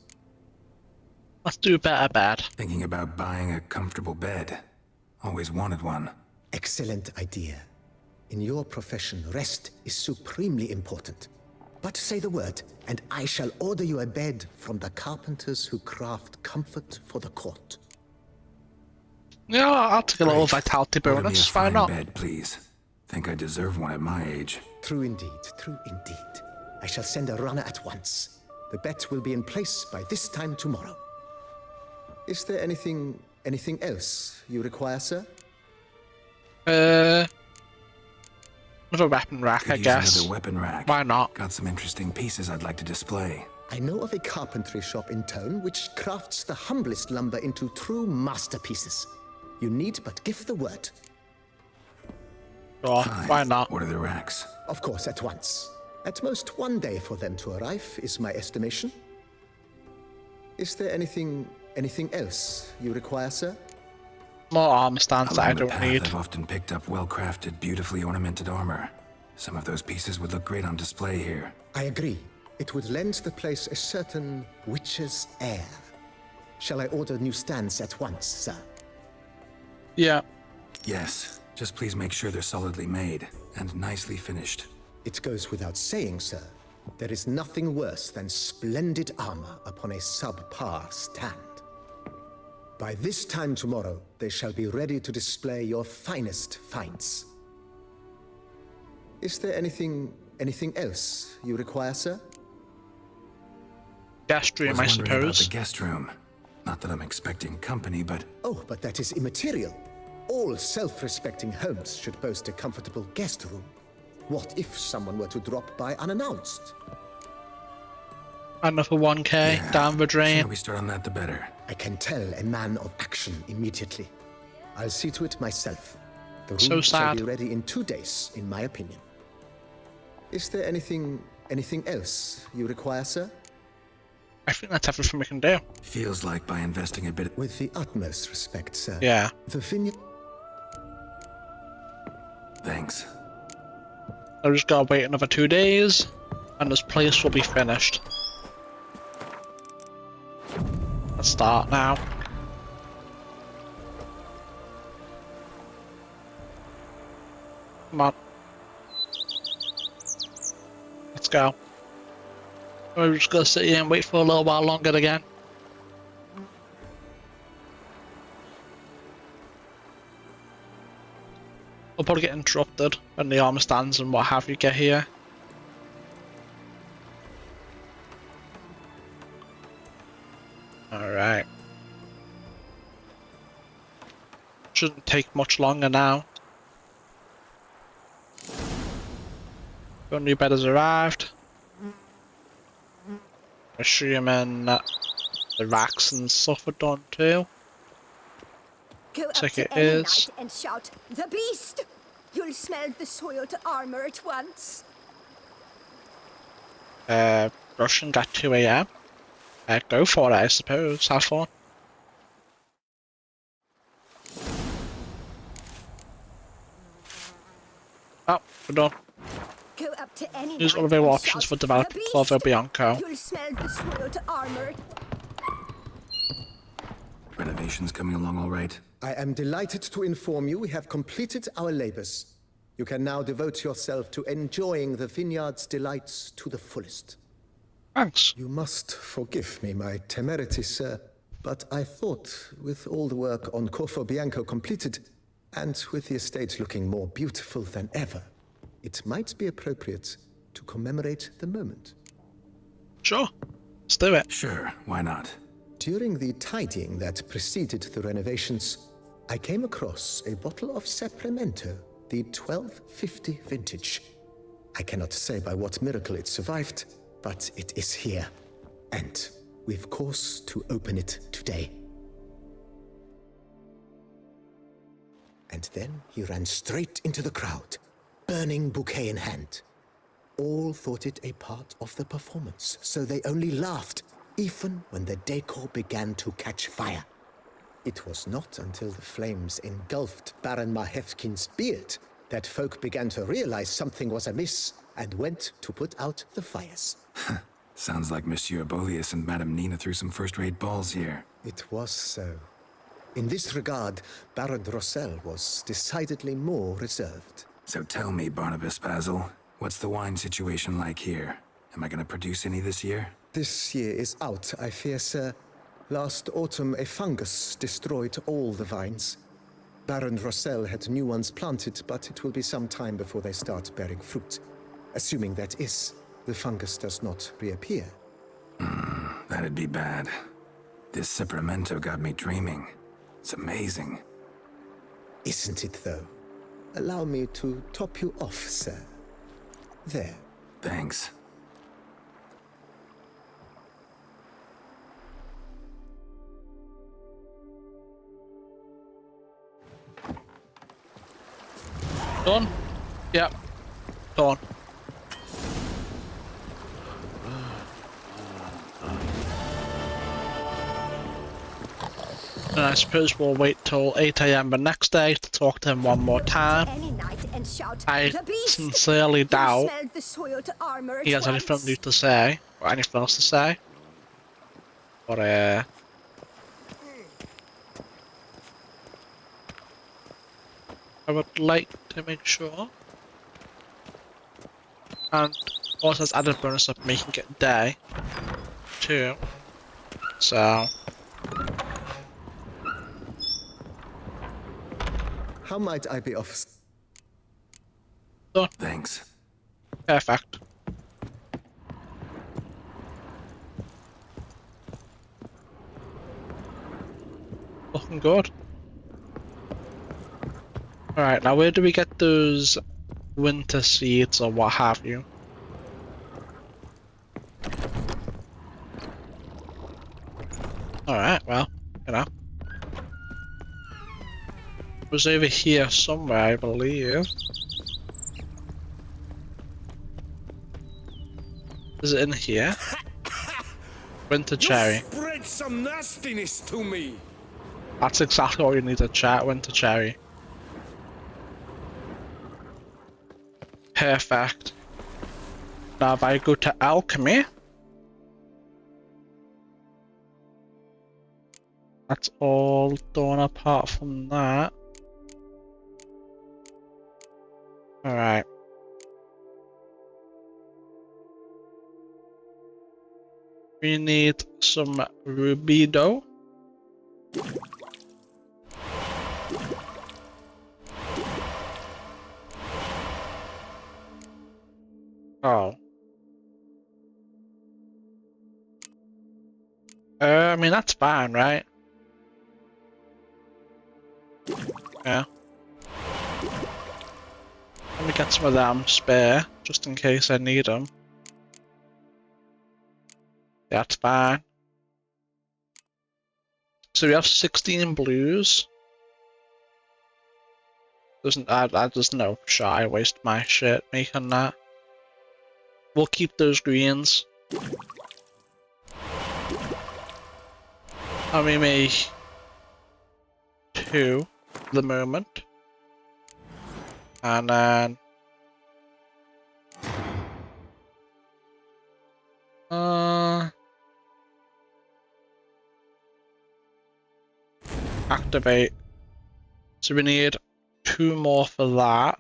[SPEAKER 1] Let's do a better bed.
[SPEAKER 3] Thinking about buying a comfortable bed. Always wanted one.
[SPEAKER 2] Excellent idea. In your profession, rest is supremely important. But say the word, and I shall order you a bed from the carpenters who craft comfort for the court.
[SPEAKER 1] Yeah, I'll take a little
[SPEAKER 3] Great.
[SPEAKER 1] vitality
[SPEAKER 3] Order me a
[SPEAKER 1] bonus. Why
[SPEAKER 3] fine
[SPEAKER 1] not?
[SPEAKER 3] bed, please. Think I deserve one at my age.
[SPEAKER 2] True indeed, true indeed. I shall send a runner at once. The bet will be in place by this time tomorrow. Is there anything else you require, sir?
[SPEAKER 1] Another weapon rack,
[SPEAKER 3] Could
[SPEAKER 1] I
[SPEAKER 3] use
[SPEAKER 1] guess.
[SPEAKER 3] another weapon rack.
[SPEAKER 1] Why not?
[SPEAKER 3] Got some interesting pieces I'd like to display.
[SPEAKER 2] I know of a carpentry shop in town which crafts the humblest lumber into true masterpieces. You need but give the word.
[SPEAKER 1] Sure,
[SPEAKER 3] Fine.
[SPEAKER 1] why not?
[SPEAKER 3] What are the racks?
[SPEAKER 2] Of course, at once. At most 1 day for them to arrive is my estimation. Is there anything else you require, sir?
[SPEAKER 1] More armor stands that I
[SPEAKER 3] Along the
[SPEAKER 1] don't
[SPEAKER 3] path,
[SPEAKER 1] need.
[SPEAKER 3] I've often picked up well-crafted, beautifully ornamented armor. Some of those pieces would look great on display here.
[SPEAKER 2] I agree. It would lend the place a certain witch's air. Shall I order new stands at once, sir?
[SPEAKER 1] Yeah.
[SPEAKER 3] Yes, just please make sure they're solidly made and nicely finished.
[SPEAKER 2] It goes without saying, sir. There is nothing worse than splendid armor upon a subpar stand. By this time tomorrow, they shall be ready to display your finest finds. Is there anything else you require, sir?
[SPEAKER 1] Guest room, I
[SPEAKER 3] Was wondering about the
[SPEAKER 1] suppose.
[SPEAKER 3] guest room. Not that I'm expecting company, but
[SPEAKER 2] Oh, but that is immaterial. All self-respecting homes should boast a comfortable guest room. What if someone were to drop by unannounced?
[SPEAKER 1] Another 1K
[SPEAKER 3] yeah,
[SPEAKER 1] down the drain.
[SPEAKER 3] sooner we start on that, the better.
[SPEAKER 2] I can tell a man of action immediately. I'll see to it myself. The room
[SPEAKER 1] So
[SPEAKER 2] shall
[SPEAKER 1] sad.
[SPEAKER 2] be ready in 2 days, in my opinion. Is there anything else you require, sir?
[SPEAKER 1] I think that's everything we can do.
[SPEAKER 3] Feels like by investing a bit.
[SPEAKER 2] With the utmost respect, sir.
[SPEAKER 1] Yeah.
[SPEAKER 2] The vineyard.
[SPEAKER 3] Thanks.
[SPEAKER 1] I just gotta wait another 2 days, and this place will be finished. Let's start now. Come on. Let's go. We're just gonna sit here and wait for a little while longer again. probably get interrupted when the armor stands and what have you get here. Alright. Shouldn't take much longer now. Your new bed has arrived. Assuming that the racks and stuff are done too.
[SPEAKER 5] Go up
[SPEAKER 1] Check
[SPEAKER 5] to
[SPEAKER 1] it
[SPEAKER 5] any
[SPEAKER 1] is.
[SPEAKER 5] knight and shout, "The beast!" You'll smell the soiled armor at once.
[SPEAKER 1] Russian got 2 AM. Go for it, I suppose. Have fun. Oh, we're done.
[SPEAKER 5] Go up to any
[SPEAKER 1] Use
[SPEAKER 5] knight
[SPEAKER 1] available
[SPEAKER 5] and
[SPEAKER 1] options
[SPEAKER 5] shout,
[SPEAKER 1] for developing
[SPEAKER 5] "The beast!"
[SPEAKER 1] Corvo Bianco.
[SPEAKER 5] You'll smell the soiled armor.
[SPEAKER 3] Renovations coming along all right?
[SPEAKER 2] I am delighted to inform you we have completed our labors. You can now devote yourself to enjoying the vineyard's delights to the fullest.
[SPEAKER 1] Thanks.
[SPEAKER 2] You must forgive me my temerity, sir, but I thought with all the work on Corvo Bianco completed, and with the estate looking more beautiful than ever, it might be appropriate to commemorate the moment.
[SPEAKER 1] Sure. Let's do it.
[SPEAKER 3] Sure, why not?
[SPEAKER 2] During the tidying that preceded the renovations, I came across a bottle of Sapramento, the 1250 vintage. I cannot say by what miracle it survived, but it is here, and we've cause to open it today. And then he ran straight into the crowd, burning bouquet in hand. All thought it a part of the performance, so they only laughed, even when the decor began to catch fire. It was not until the flames engulfed Baron Mahevkin's beard that folk began to realize something was amiss and went to put out the fires.
[SPEAKER 3] Sounds like Monsieur Bolius and Madame Nina threw some first-rate balls here.
[SPEAKER 2] It was so. In this regard, Baron Rossel was decidedly more reserved.
[SPEAKER 3] So tell me, Barnabas Basil, what's the wine situation like here? Am I gonna produce any this year?
[SPEAKER 2] This year is out, I fear, sir. Last autumn, a fungus destroyed all the vines. Baron Rossel had new ones planted, but it will be some time before they start bearing fruit. Assuming that is, the fungus does not reappear.
[SPEAKER 3] That'd be bad. This Sapramento got me dreaming. It's amazing.
[SPEAKER 2] Isn't it, though? Allow me to top you off, sir. There.
[SPEAKER 3] Thanks.
[SPEAKER 1] Done? Yep. Done. And I suppose we'll wait till 8 AM the next day to talk to him one more time.
[SPEAKER 5] Any knight and shout,
[SPEAKER 1] I
[SPEAKER 5] "The beast!"
[SPEAKER 1] sincerely
[SPEAKER 5] You'll
[SPEAKER 1] doubt
[SPEAKER 5] smell the soiled armor
[SPEAKER 1] he
[SPEAKER 5] at
[SPEAKER 1] has anything
[SPEAKER 5] once.
[SPEAKER 1] new to say, or anything else to say. But, I would like to make sure. And also has added bonus of making it day, too. So,
[SPEAKER 2] How might I be of...
[SPEAKER 1] done.
[SPEAKER 3] Thanks.
[SPEAKER 1] Perfect. Looking good. Alright, now where do we get those winter seeds or what have you? Alright, well, you know. It was over here somewhere, I believe. Is it in here? Winter cherry.
[SPEAKER 6] Spread some nastiness to me.
[SPEAKER 1] That's exactly what you need to chat. Winter cherry. Perfect. Now if I go to alchemy, that's all done apart from that. Alright. We need some rubido. Oh. I mean, that's fine, right? Yeah. Let me get some of them spare, just in case I need them. Yeah, that's fine. So we have 16 blues. There's no shot I waste my shit making that. We'll keep those greens. And we make 2 at the moment. And then activate. So we need 2 more for that.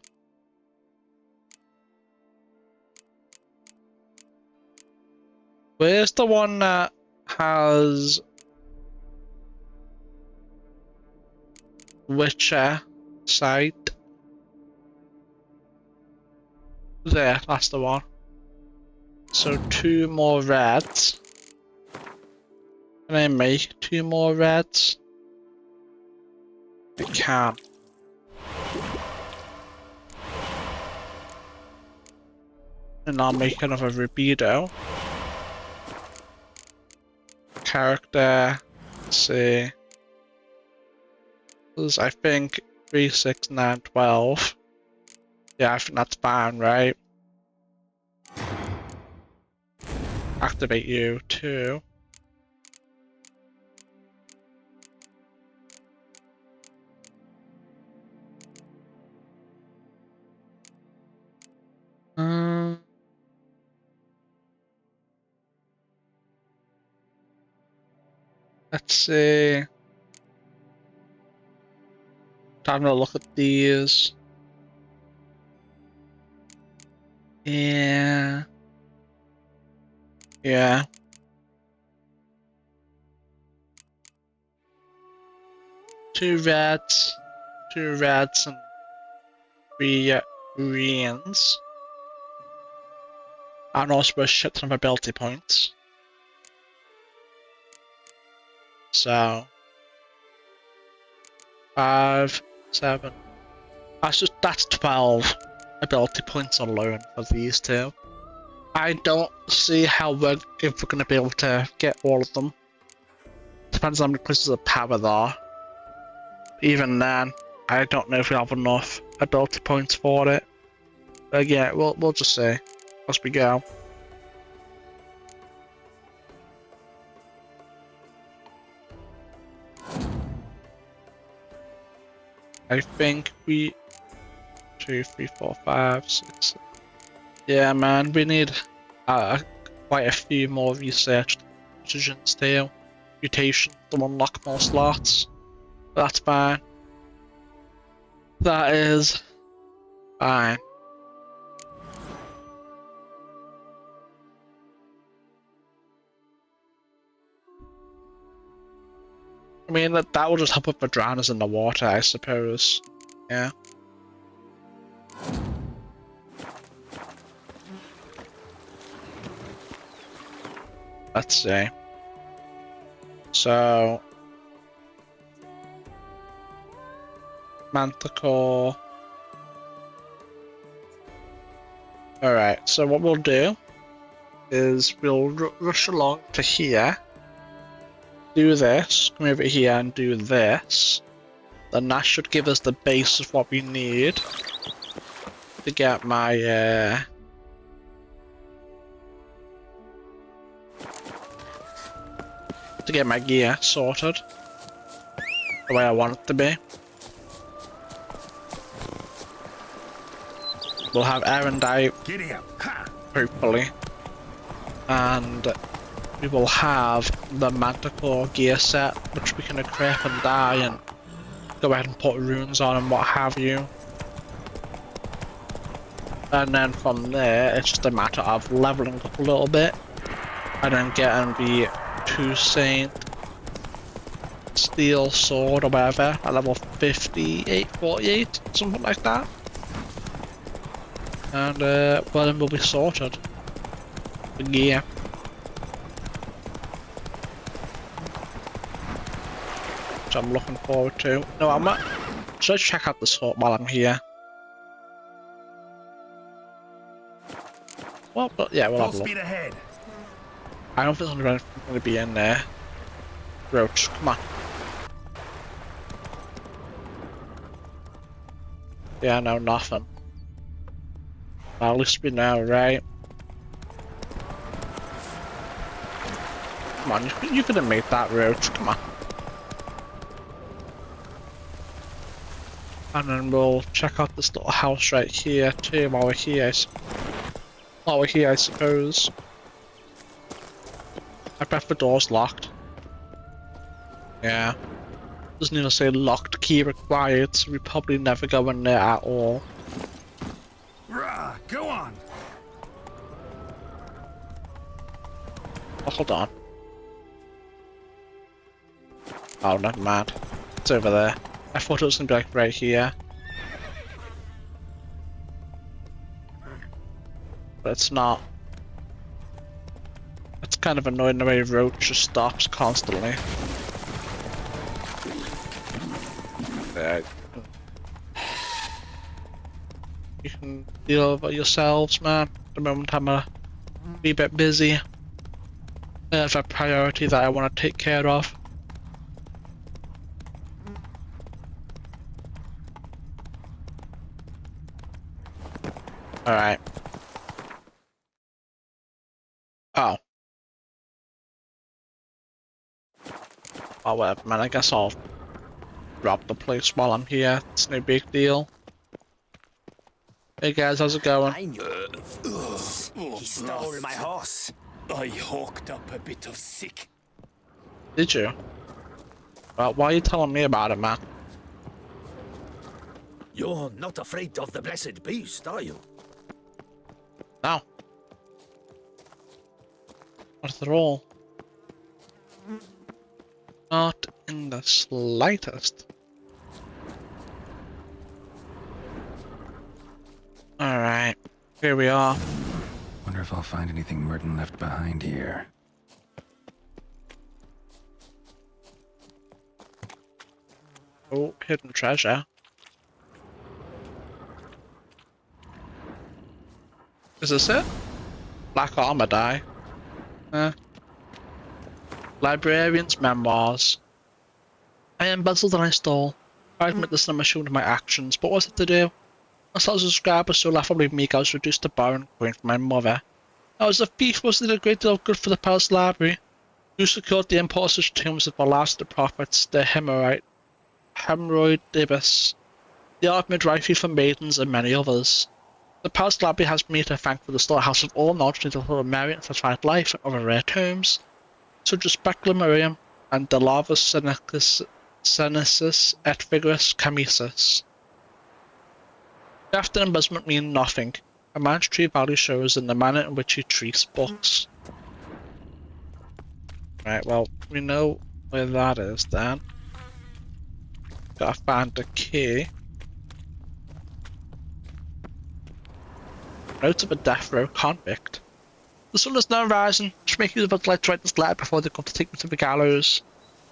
[SPEAKER 1] Where's the one that has Witcher site? There, that's the one. So 2 more reds. Can I make 2 more reds? I can. And I'll make another rubido. Character, let's see. This, I think 3, 6, 9, 12. Yeah, I think that's fine, right? Activate you too. Let's see. Time to look at these. Yeah. Yeah. Two reds, and 3 greens. And also a shit ton of ability points. So 5, 7. That's 12 ability points alone for these 2. I don't see how if we're gonna be able to get all of them. Depends on how many places of power there are. Even then, I don't know if we have enough ability points for it. But yeah, we'll just see as we go. I think we 2, 3, 4, 5, 6. Yeah, man, we need quite a few more research decisions too. Mutations to unlock more slots. But that's fine. That is fine. I mean, that will just help with the drowners in the water, I suppose. Yeah. Let's see. So, Manticore. Alright, so what we'll do is we'll rush along to here, do this, come over here and do this. Then that should give us the base of what we need to get my gear sorted the way I want it to be. We'll have Erendite, hopefully, and we will have the Manticore gear set, which we can equip and die and go ahead and put runes on and what have you. And then from there, it's just a matter of leveling up a little bit and then getting the 2 Saint Steel Sword or whatever at level 58, 48, something like that. And well, then we'll be sorted. Yeah. Which I'm looking forward to. No, I'm not. Should I check out the sort while I'm here? Well, but yeah, we'll have a look.
[SPEAKER 6] Ahead.
[SPEAKER 1] I don't think there's anything going to be in there. Roach, come on. Yeah, no, nothing. Well, at least we know, right? Come on, you could have made that roach, come on. And then we'll check out this little house right here too while we're here. While we're here, I suppose. I bet the door's locked. Yeah. Doesn't even say locked key required, so we probably never go in there at all.
[SPEAKER 6] Rah, go on.
[SPEAKER 1] Oh, hold on. Oh, never mind. It's over there. I thought it was gonna be like right here. But it's not. It's kind of annoying the way Roach just stops constantly. There. You can deal with it yourselves, man. At the moment I'm a wee bit busy. There's a priority that I want to take care of. Alright. Oh. Oh, whatever, man. I guess I'll rob the place while I'm here. It's no big deal. Hey guys, how's it going?
[SPEAKER 7] I knew. He stole my horse. I hawked up a bit of sick.
[SPEAKER 1] Did you? Well, why are you telling me about it, man?
[SPEAKER 7] You're not afraid of the blessed beast, are you?
[SPEAKER 1] No. Not at all. Not in the slightest. Alright, here we are.
[SPEAKER 3] Wonder if I'll find anything Merton left behind here.
[SPEAKER 1] Oh, hidden treasure. Is this it? Black armor die. Librarian's memoirs. I embezzled and I stole. I admit this I'm ashamed of my actions, but what's it to do? I started to subscribe so laughably meek I was reduced to borrowing coin from my mother. I was a thief who did a great deal of good for the palace library. You secured the impossible tombs of the last of the prophets, the hemorrhoid ibis, the art midwifery for maidens, and many others. The palace library has me to thank for the storehouse of all knowledge needed for a merry and satisfied life and other rare tomes, such as Speculum Miriam and Delavus Senesis et Vigorus Camisus. Theft and embezzlement mean nothing. A man's true value shows in the manner in which he treats books. Right, well, we know where that is then. Gotta find the key. Notes of a death row convict. The sun is now rising. Should make use of the light to write this letter before they come to take me to the gallows.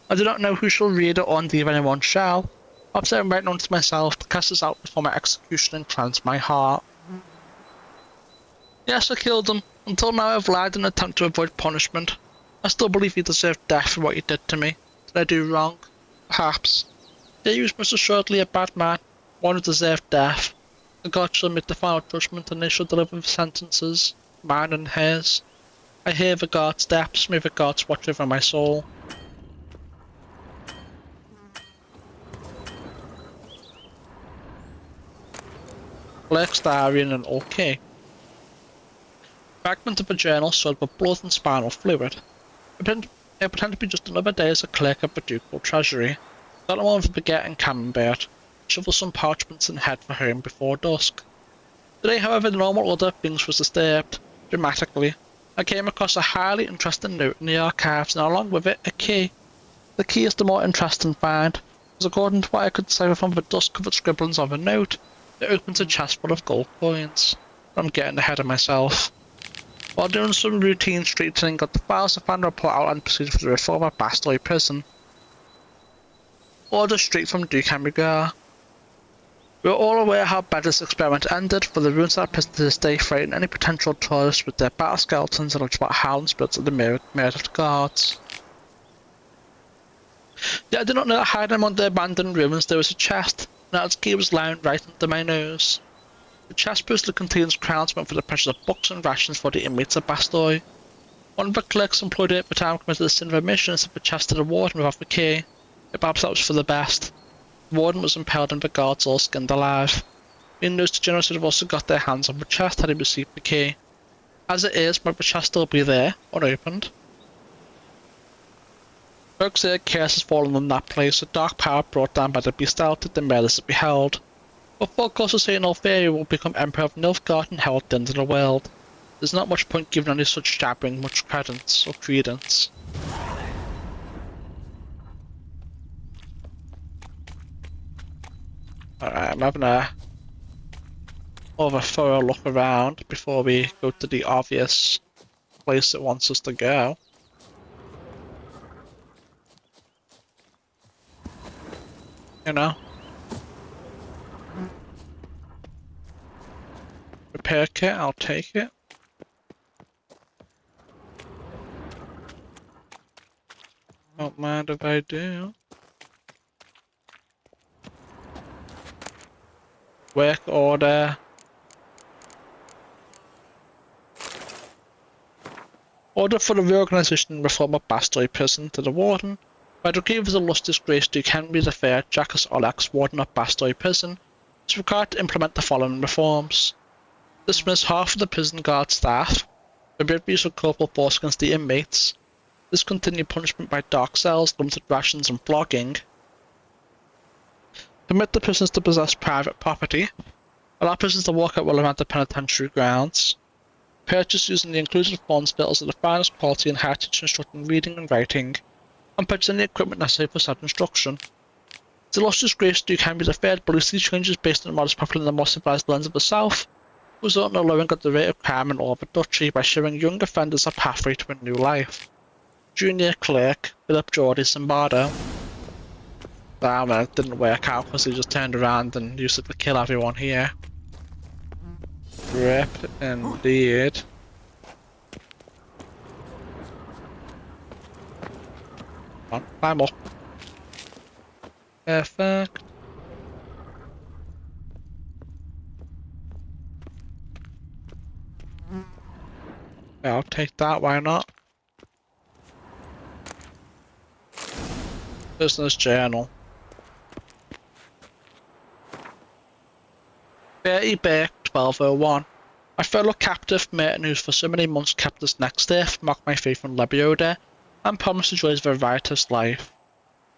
[SPEAKER 1] I do not know who shall read it or indeed if anyone shall. I've said right on to myself to cast this out before my execution and cleanse my heart. Yes, I killed him. Until now I've lied in an attempt to avoid punishment. I still believe he deserved death for what he did to me. Did I do wrong? Perhaps. Yet he was most assuredly a bad man, one who deserved death. The gods shall make the final judgment and they shall deliver the sentences, mine and his. I hear the guard's steps, may the gods watch over my soul. Clerk's diary and an OK. Fragment of a journal filled with blood and spinal fluid. I pretend to be just another day as a clerk of the ducal treasury. Got one for baguette and camembert. Shovel some parchments and head for home before dusk. Today, however, the normal order of things was disturbed. Dramatically, I came across a highly interesting note in the archives and along with it, a key. The key is the more interesting find, as according to what I could decipher from the dust-covered scribblings of a note, it opens a chest full of gold coins. I'm getting ahead of myself. While doing some routine straightening of the files, I found a report out and proceeded for the reform of Bastille Prison. Order straight from Duke Hamburger. We are all aware how bad this experiment ended, for the ruins of that prison to this day frighten any potential tourists with their battle skeletons and about howling spirits of the murdered guards. Yet I did not know that hiding among the abandoned ruins there was a chest, and that its key was lying right under my nose. The chest supposedly contains crowns meant for the purchase of books and rations for the inmates of Bastille. One of the clerks employed at the time committed the sin of omission and sent the chest to the warden without the key. But perhaps that was for the best. The warden was impaled and the guards all skinned alive. Being those degenerates would have also got their hands on the chest had he received the key. As it is, might the chest still be there, unopened? Folks say a curse has fallen on that place, a dark power brought down by the beast altered the murders it beheld. But folk also say Nilfgaard will become Emperor of Nilfgaard and held at the end of the world. There's not much point giving any such jabbering much credence or credence. Alright, I'm having a more of a thorough look around before we go to the obvious place it wants us to go. You know? Repair kit, I'll take it. Don't mind if I do. Work order. Order for the reorganization and reform of Bastille Prison to the Warden. By the decree of his illustrious Grace Duke Henry III, Jacques Olax, Warden of Bastille Prison, is required to implement the following reforms. Dismiss half of the prison guard staff, forbid use of corporal force against the inmates, discontinue punishment by dark cells, limited rations and flogging, permit the prisoners to possess private property, allow prisoners to walk out while around the penitentiary grounds, purchase using the inclusive funds bills of the finest quality and heritage instructing reading and writing, and purchase any equipment necessary for said instruction. His illustrious Grace Duke Henry III believes these changes based on the modest popular in the more civilized lands of the South result in a lowering of the rate of crime in all of the duchy by showing young offenders a pathway to a new life. Junior Clerk, Philip Jordy Zimbardo. Damn, it didn't work out because he just turned around and used it to kill everyone here. Rip indeed. Come on, climb up. Perfect. Yeah, I'll take that, why not? Business journal. Bertie Burke, 1201. My fellow captive Merton, who's for so many months kept us next earth, mocked my faith in Lebioda, and promised the joys of a riotous life.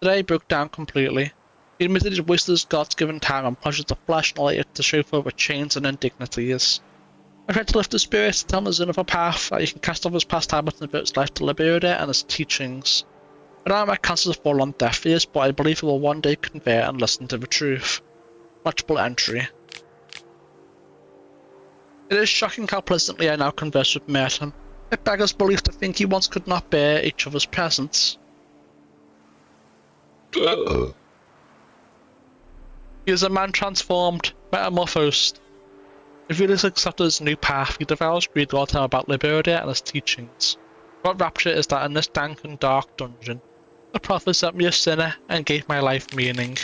[SPEAKER 1] Today he broke down completely. He admitted he'd wasted his God-given time on pleasures of flesh and all it to chauffeur with chains and indignities. I tried to lift his spirits, tell him there's another path, that he can cast off his past habits and devote his life to Lebioda and his teachings. I know my counsels have fallen on deaf ears, but I believe he will one day convert and listen to the truth. Watchable entry. It is shocking how pleasantly I now converse with Merton. It beggars belief to think he once could not bear each other's presence. He is a man transformed, metamorphosed. If he has accepted his new path, he devours greed all the time about Lebioda and his teachings. What rapture is that in this dank and dark dungeon, the prophet sent me a sinner and gave my life meaning.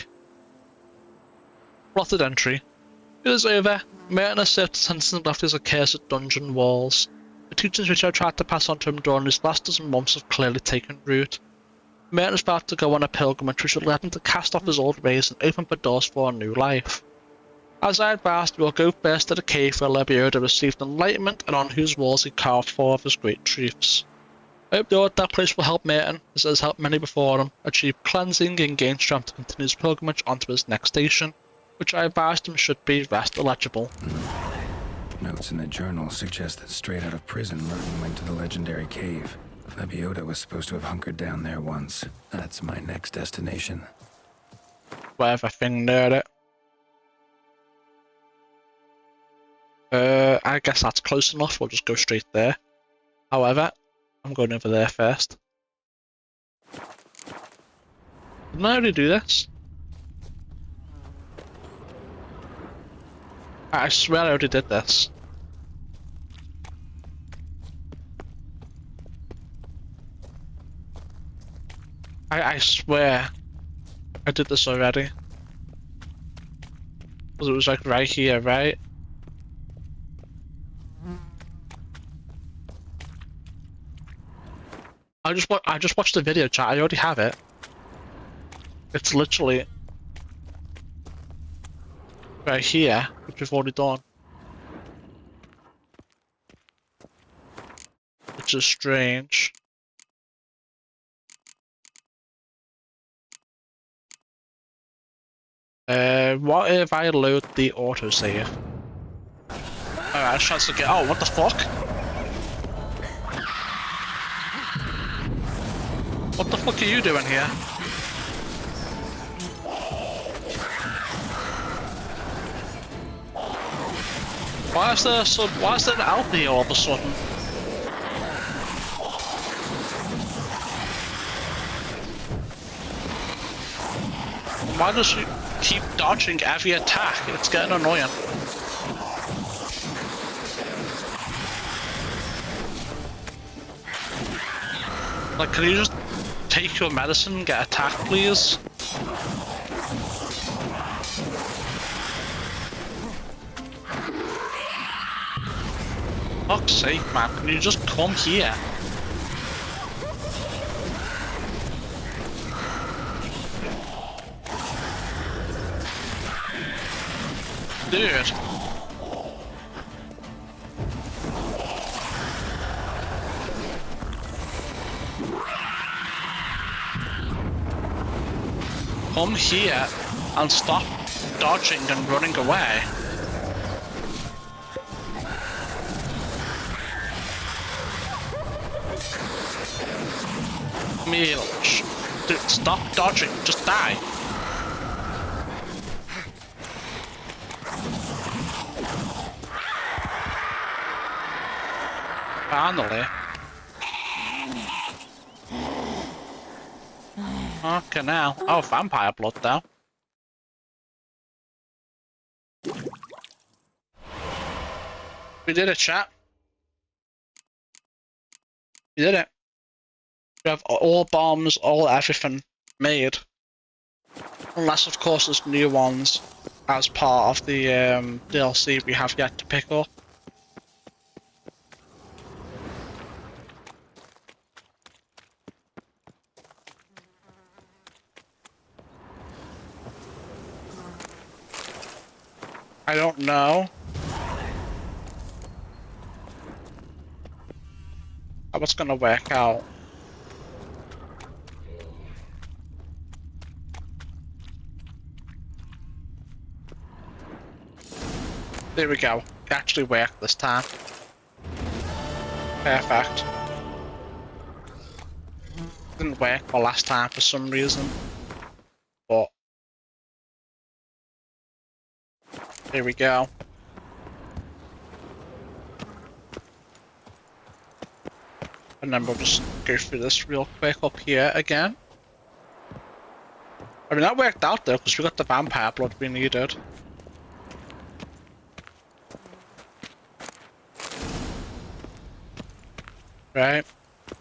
[SPEAKER 1] Plotted entry. It is over. Merton has served his sentence and left his accursed dungeon walls. The teachings which I tried to pass on to him during these last dozen months have clearly taken root. Merton is about to go on a pilgrimage which will let him to cast off his old ways and open the doors for a new life. As I advised, we will go first to the cave where Lebioda received enlightenment and on whose walls he carved four of his great truths. I hope that place will help Merton, as it has helped many before him, achieve cleansing and gain strength to continue his pilgrimage onto his next station, which I advised him should be rest illegible.
[SPEAKER 3] Notes in the journal suggest that straight out of prison, Merton went to the legendary cave. Lebioda was supposed to have hunkered down there once. That's my next destination.
[SPEAKER 1] Whatever thing near it. I guess that's close enough. We'll just go straight there. However, I'm going over there first. Didn't I already do this? I swear I already did this. I swear I did this already. Because it was like right here, right? I just watched the video chat. I already have it. It's literally right here, which we've already done. Which is strange. What if I load the autosave? Alright, chance to get. Oh, what the fuck? What the fuck are you doing here? Why is there an Alp here all of a sudden? Why does she keep dodging every attack? It's getting annoying. Like, can you just take your medicine and get attacked, please? Fuck's sake, man, can you just come here? Dude. Come here and stop dodging and running away. Dude, stop dodging, just die. Finally. Okay, now. Oh, vampire blood though. We did it, chat. We did it. We have all bombs, all everything made. Unless, of course, there's new ones as part of the DLC we have yet to pick up. I don't know. How it's gonna work out. There we go. It actually worked this time. Perfect. Didn't work the last time for some reason. But here we go. And then we'll just go through this real quick up here again. I mean, that worked out though, because we got the vampire blood we needed. Right,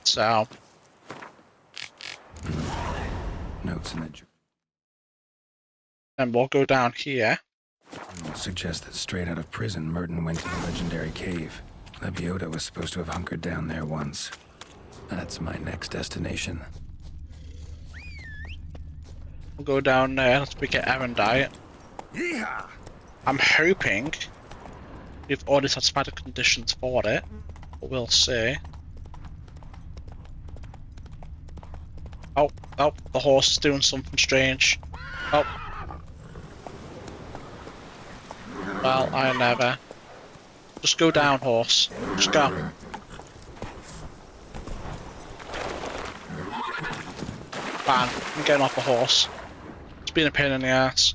[SPEAKER 1] so.
[SPEAKER 3] Notes in the
[SPEAKER 1] And we'll go down here.
[SPEAKER 3] journal suggest that straight out of prison, Merton went to the legendary cave. Lebioda was supposed to have hunkered down there once. That's my next destination.
[SPEAKER 1] We'll go down there, let's pick an errand diet.
[SPEAKER 6] Yeehaw!
[SPEAKER 1] I'm hoping we've already satisfied the conditions for it, but we'll see. Oh, the horse is doing something strange. Oh. Well, I never. Just go down, horse. Just go. Fine, I'm getting off the horse. It's been a pain in the ass.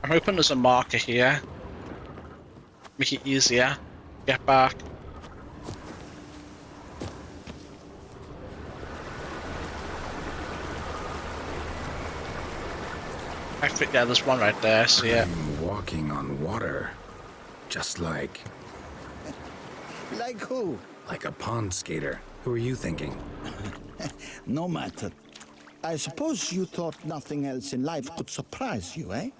[SPEAKER 1] I'm hoping there's a marker here. Make it easier. Get back. I think, yeah, there's one right there, see it.
[SPEAKER 3] I'm walking on water. Just like...
[SPEAKER 6] Like who?
[SPEAKER 3] like a pond skater. Who are you thinking?
[SPEAKER 6] No matter. I suppose you thought nothing else in life could surprise you, eh?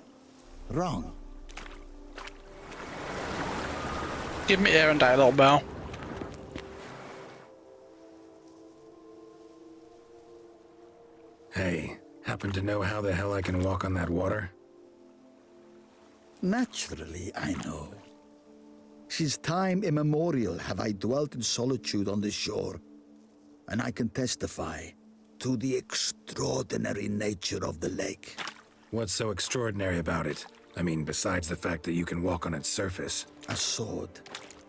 [SPEAKER 6] Wrong.
[SPEAKER 1] Give me air and die, little bell.
[SPEAKER 3] Hey, happen to know how the hell I can walk on that water?
[SPEAKER 6] Naturally, I know. Since time immemorial have I dwelt in solitude on this shore, and I can testify to the extraordinary nature of the lake.
[SPEAKER 3] What's so extraordinary about it? I mean, besides the fact that you can walk on its surface.
[SPEAKER 6] A sword,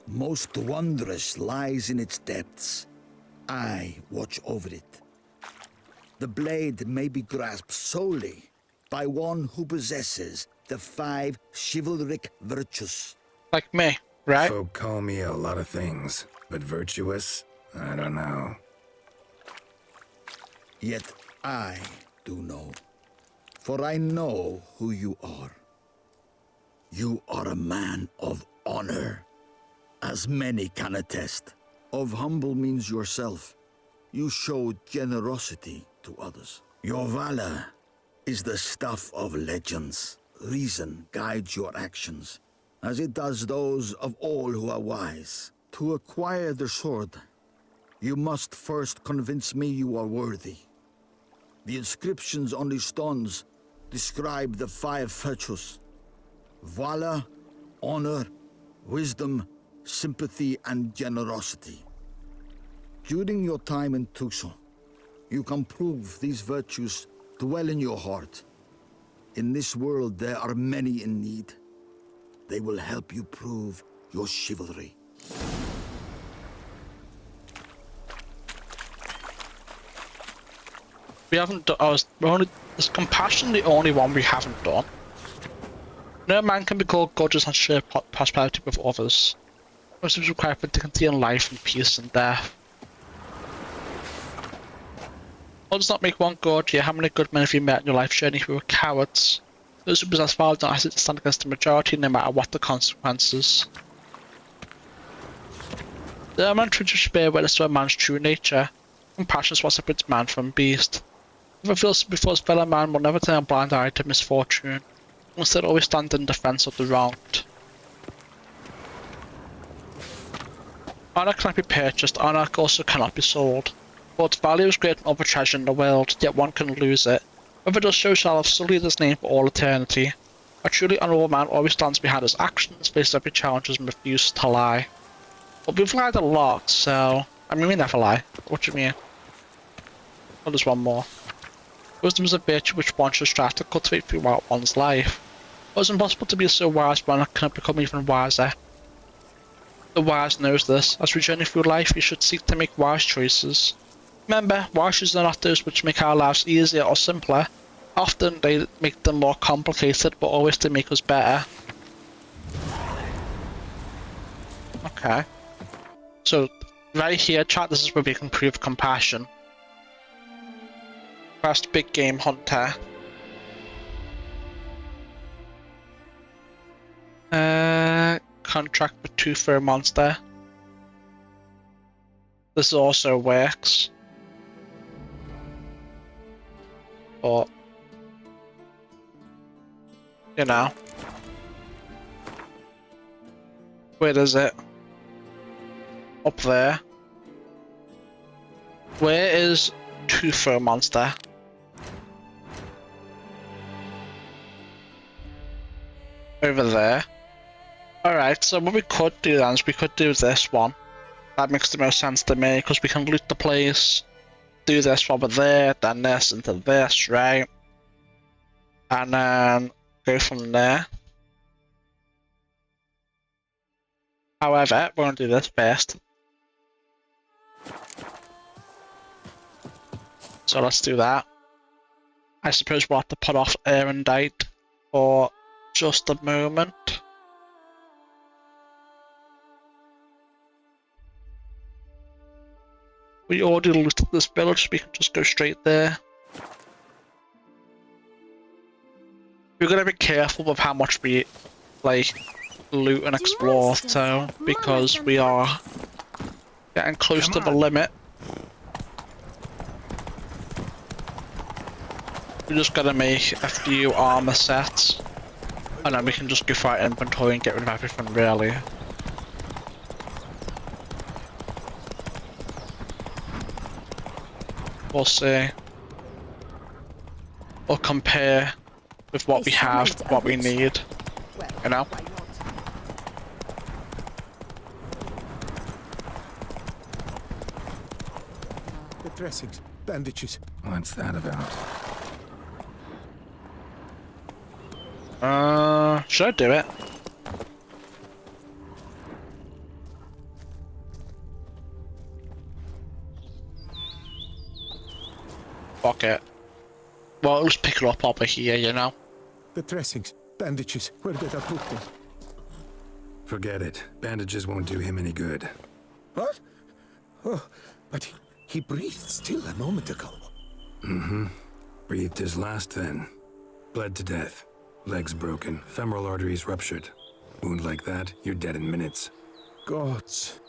[SPEAKER 6] most wondrous, lies in its depths. I watch over it. The blade may be grasped solely by one who possesses the 5 chivalric virtues.
[SPEAKER 1] Like me, right?
[SPEAKER 3] Folk call me a lot of things, but virtuous? I don't know.
[SPEAKER 6] Yet I do know, for I know who you are. You are a man of honor, as many can attest. Of humble means yourself. You showed generosity to others. Your valor is the stuff of legends. Reason guides your actions, as it does those of all who are wise. To acquire the sword, you must first convince me you are worthy. The inscriptions on the stones describe the 5 virtues: valor, honor, wisdom, sympathy, and generosity. During your time in Tucson, you can prove these virtues dwell in your heart. In this world, there are many in need. They will help you prove your chivalry.
[SPEAKER 1] We haven't done. Is compassion the only one we haven't done? No man can be called gorgeous and share prosperity with others. Most of us require for dignity in life and peace and death. What does not make one good? Yeah, how many good men have you met in your life journey who were cowards? Those who possess valor don't hesitate to stand against the majority, no matter what the consequences. The element should bear witness to a man's true nature. Compassion is what separates man from beast. Whoever feels before his fellow man will never turn a blind eye to misfortune. Instead, always stand in defense of the wronged. Honor cannot be purchased. Honor also cannot be sold. Both value is greater than all the treasure in the world, yet one can lose it. Whoever does so shall have sullied his name for all eternity. A truly honourable man always stands behind his actions, faces every challenge, and refuses to lie. But we've lied a lot, so... I mean, we never lie. What do you mean? Oh, there's one more. Wisdom is a virtue which one should strive to cultivate throughout one's life. It is impossible to be so wise one cannot become even wiser. The wise knows this. As we journey through life, we should seek to make wise choices. Remember, wise choices are not those which make our lives easier or simpler. Often they make them more complicated, but always to make us better. Okay. So, right here, chat, this is where we can prove compassion. First big game hunter. Contract with 2 for a monster. This also works. But, you know. Where is it? Up there. Where is 2 for a monster? Over there. Alright, so what we could do then is we could do this one. That makes the most sense to me, because we can loot the place, do this over there, then this into this, right? And then go from there. However, we're going to do this first. So let's do that. I suppose we'll have to put off Erendite or just a moment. We already looted this village, we can just go straight there. We're gonna be careful with how much we, like, loot and explore too, because we are getting close to the limit. We just gotta make a few armor sets, and then we can just go for our inventory and get rid of everything, really. We'll see. We'll compare with what we have, what we need, you know?
[SPEAKER 6] The dressings, bandages.
[SPEAKER 3] What's that about?
[SPEAKER 1] Should I do it? Fuck it. Well, let's pick it up over here, you know?
[SPEAKER 6] The dressings, bandages. Where did I put them?
[SPEAKER 3] Forget it. Bandages won't do him any good.
[SPEAKER 6] What? Oh, but he breathed still a moment ago.
[SPEAKER 3] Mm-hmm. Breathed his last then. Bled to death. Legs broken. Femoral arteries ruptured. Wound like that, you're dead in minutes.
[SPEAKER 6] Gods.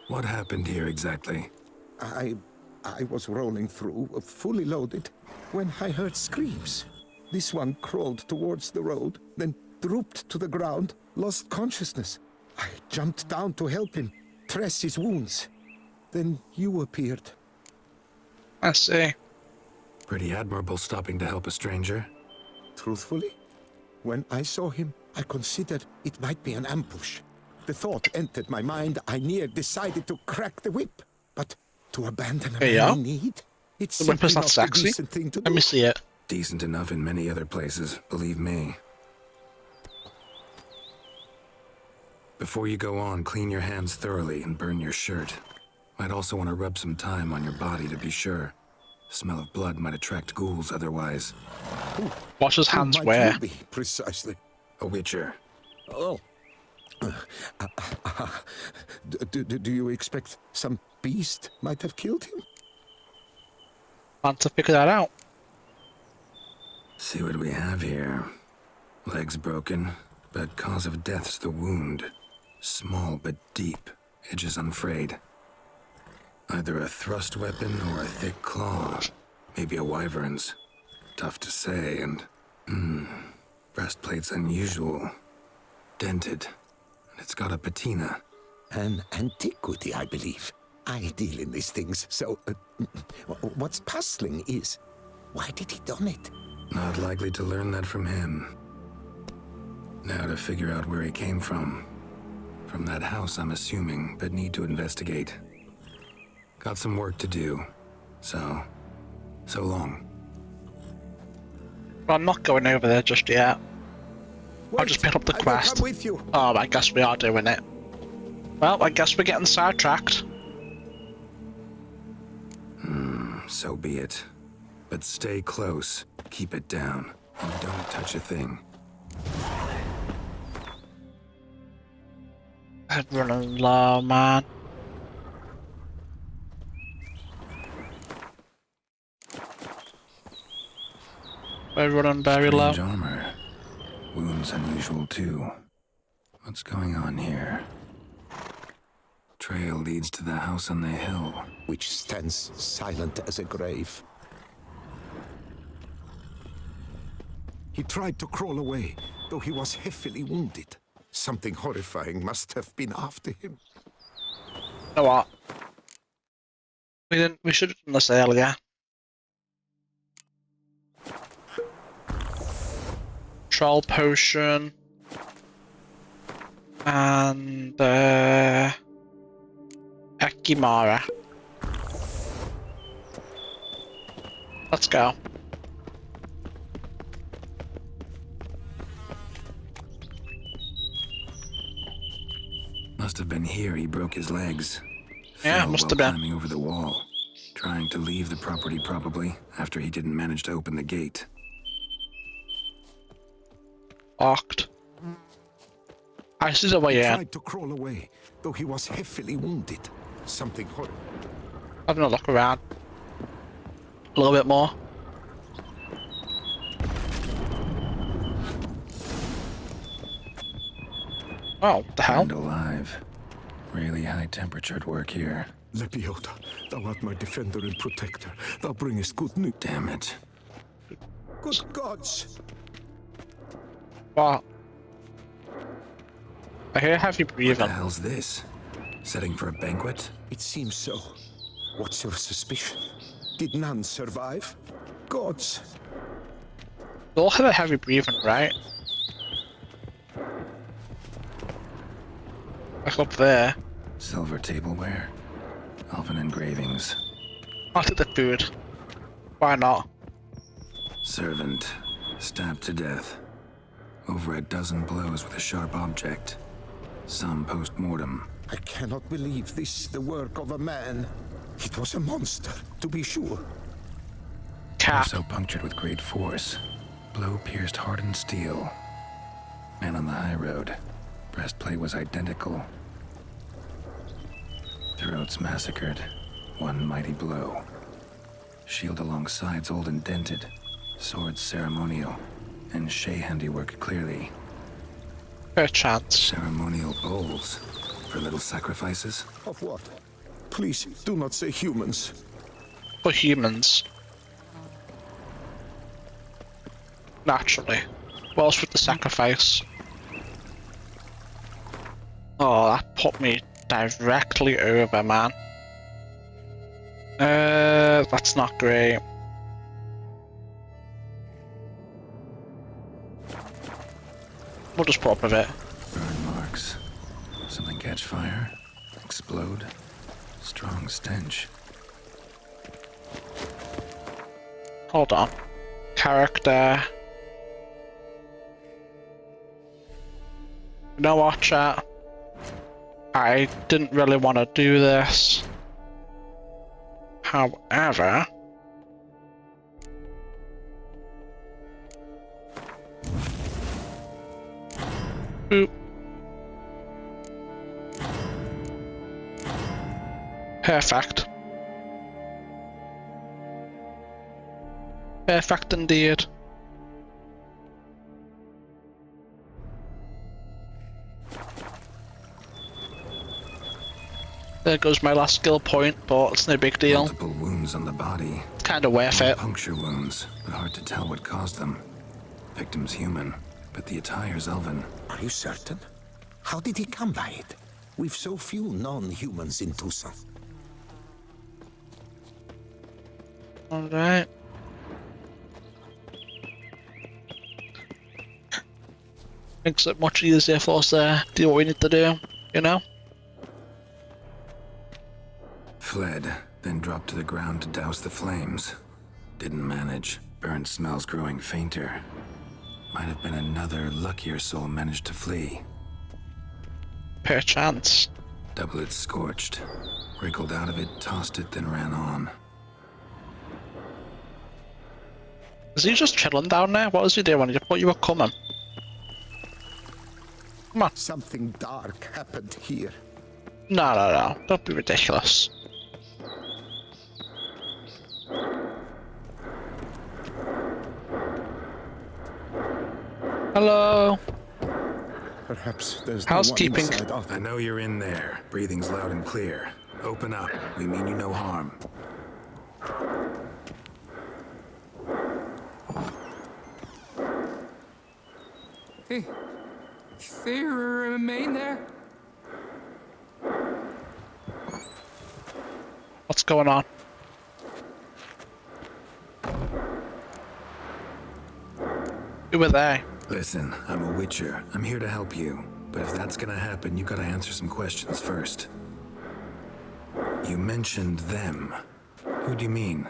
[SPEAKER 3] What happened here exactly?
[SPEAKER 6] I was rolling through, fully loaded, when I heard screams. This one crawled towards the road, then drooped to the ground, lost consciousness. I jumped down to help him, dress his wounds. Then you appeared.
[SPEAKER 1] I see.
[SPEAKER 3] Pretty admirable stopping to help a stranger.
[SPEAKER 6] Truthfully, when I saw him, I considered it might be an ambush. The thought entered my mind, I near decided to crack the whip. But to abandon a man in need? It's
[SPEAKER 1] The whip is
[SPEAKER 6] simply
[SPEAKER 1] not
[SPEAKER 6] not a
[SPEAKER 1] sexy.
[SPEAKER 6] decent thing to do.
[SPEAKER 1] Let me see it.
[SPEAKER 3] Decent enough in many other places, believe me. Before you go on, clean your hands thoroughly and burn your shirt. Might also want to rub some thyme on your body to be sure. Smell of blood might attract ghouls otherwise.
[SPEAKER 1] Wash his hands
[SPEAKER 6] Who might
[SPEAKER 1] where?
[SPEAKER 6] you be, precisely?
[SPEAKER 3] A witcher.
[SPEAKER 6] Oh. Do you expect some beast might have killed him?
[SPEAKER 1] Want to figure that out?
[SPEAKER 3] See what we have here. Legs broken, but cause of death's the wound. Small but deep, edges unfrayed. Either a thrust weapon or a thick claw. Maybe a wyvern's. Tough to say, and... breastplate's unusual. Dented. And it's got a patina.
[SPEAKER 6] An antiquity, I believe. I deal in these things, so... what's puzzling is... why did he done it?
[SPEAKER 3] Not likely to learn that from him. Now to figure out where he came from. From that house, I'm assuming, but need to investigate. Got some work to do. So long.
[SPEAKER 1] Well, I'm not going over there just yet. I'll
[SPEAKER 6] Wait,
[SPEAKER 1] just pick up the
[SPEAKER 6] I will
[SPEAKER 1] quest.
[SPEAKER 6] come with you.
[SPEAKER 1] Oh, I guess we are doing it. Well, I guess we're getting sidetracked.
[SPEAKER 3] So be it. But stay close. Keep it down. And don't touch a thing.
[SPEAKER 1] I'm running low, man. We're running very low.
[SPEAKER 3] Strange armor. Wounds unusual too. What's going on here? Trail leads to the house on the hill.
[SPEAKER 6] Which stands silent as a grave. He tried to crawl away, though he was heavily wounded. Something horrifying must have been after him.
[SPEAKER 1] You know what? We should have done this earlier. Troll potion. And Ekimara. Let's go.
[SPEAKER 3] Must have been here he broke his legs.
[SPEAKER 1] Yeah,
[SPEAKER 3] Fell
[SPEAKER 1] must
[SPEAKER 3] while
[SPEAKER 1] have been.
[SPEAKER 3] climbing over the wall. Trying to leave the property probably, after he didn't manage to open the gate.
[SPEAKER 1] Locked. I see the way
[SPEAKER 8] He
[SPEAKER 1] in.
[SPEAKER 8] tried to crawl away, though he was heavily wounded. Something horrible.
[SPEAKER 1] Having a look around. A little bit more. Oh, the hell?
[SPEAKER 3] And alive. Really high-temperatured work here.
[SPEAKER 8] Lepiota, thou art my defender and protector. Thou bringest good news.
[SPEAKER 3] Damn it.
[SPEAKER 8] Good gods!
[SPEAKER 1] What? I hear heavy
[SPEAKER 3] What the
[SPEAKER 1] breathing.
[SPEAKER 3] hell's this? Setting for a banquet?
[SPEAKER 8] It seems so. What's your suspicion? Did none survive? Gods!
[SPEAKER 1] They all have a heavy breathing, right? Like up there.
[SPEAKER 3] Silver tableware? Elven engravings.
[SPEAKER 1] I'll take the food. Why not?
[SPEAKER 3] Servant. Stabbed to death. Over a dozen blows with a sharp object. Some post-mortem.
[SPEAKER 8] I cannot believe this the work of a man. It was a monster, to be sure.
[SPEAKER 1] Cat.
[SPEAKER 3] So punctured with great force. Blow pierced hardened steel. Man on the high road. Breastplate was identical. Throats massacred. One mighty blow. Shield along sides old and dented. Swords ceremonial. And Shay handiwork clearly.
[SPEAKER 1] Perchance.
[SPEAKER 3] Ceremonial bowls. For little sacrifices?
[SPEAKER 8] Of what? Please, do not say humans.
[SPEAKER 1] For humans. Naturally. What else with the sacrifice? Oh, that put me directly over, man. That's not great. We'll just put up with it.
[SPEAKER 3] Burn marks. Something catch fire. Explode. Strong stench.
[SPEAKER 1] Hold on. Character. You know what, chat? I didn't really want to do this. However... Boop. Perfect. Perfect indeed. There goes my last skill point, but it's no big deal.
[SPEAKER 3] Multiple wounds on the body.
[SPEAKER 1] It's kinda worth it.
[SPEAKER 3] Puncture wounds, but hard to tell what caused them. Victim's human, but the attire's elven.
[SPEAKER 8] Are you certain? How did he come by it? We've so few non-humans in Tucson.
[SPEAKER 1] Alright. Makes it much easier for us to do what we need to do, you know?
[SPEAKER 3] Fled, then dropped to the ground to douse the flames. Didn't manage. Burnt smells growing fainter. Might have been another luckier soul managed to flee.
[SPEAKER 1] Perchance.
[SPEAKER 3] Doublet scorched. Wriggled out of it, tossed it, then ran on.
[SPEAKER 1] Is he just chilling down there? What was he doing? He thought you were coming. Come on.
[SPEAKER 8] Something dark happened here.
[SPEAKER 1] No. Don't be ridiculous. Hello.
[SPEAKER 8] Perhaps there's
[SPEAKER 1] Housekeeping.
[SPEAKER 8] no one inside of
[SPEAKER 3] I know you're in there. Breathing's loud and clear. Open up. We mean you no harm.
[SPEAKER 9] They remain there?
[SPEAKER 1] What's going on? Who were they?
[SPEAKER 3] Listen, I'm a witcher. I'm here to help you. But if that's gonna happen, you gotta answer some questions first. You mentioned them. Who do you mean?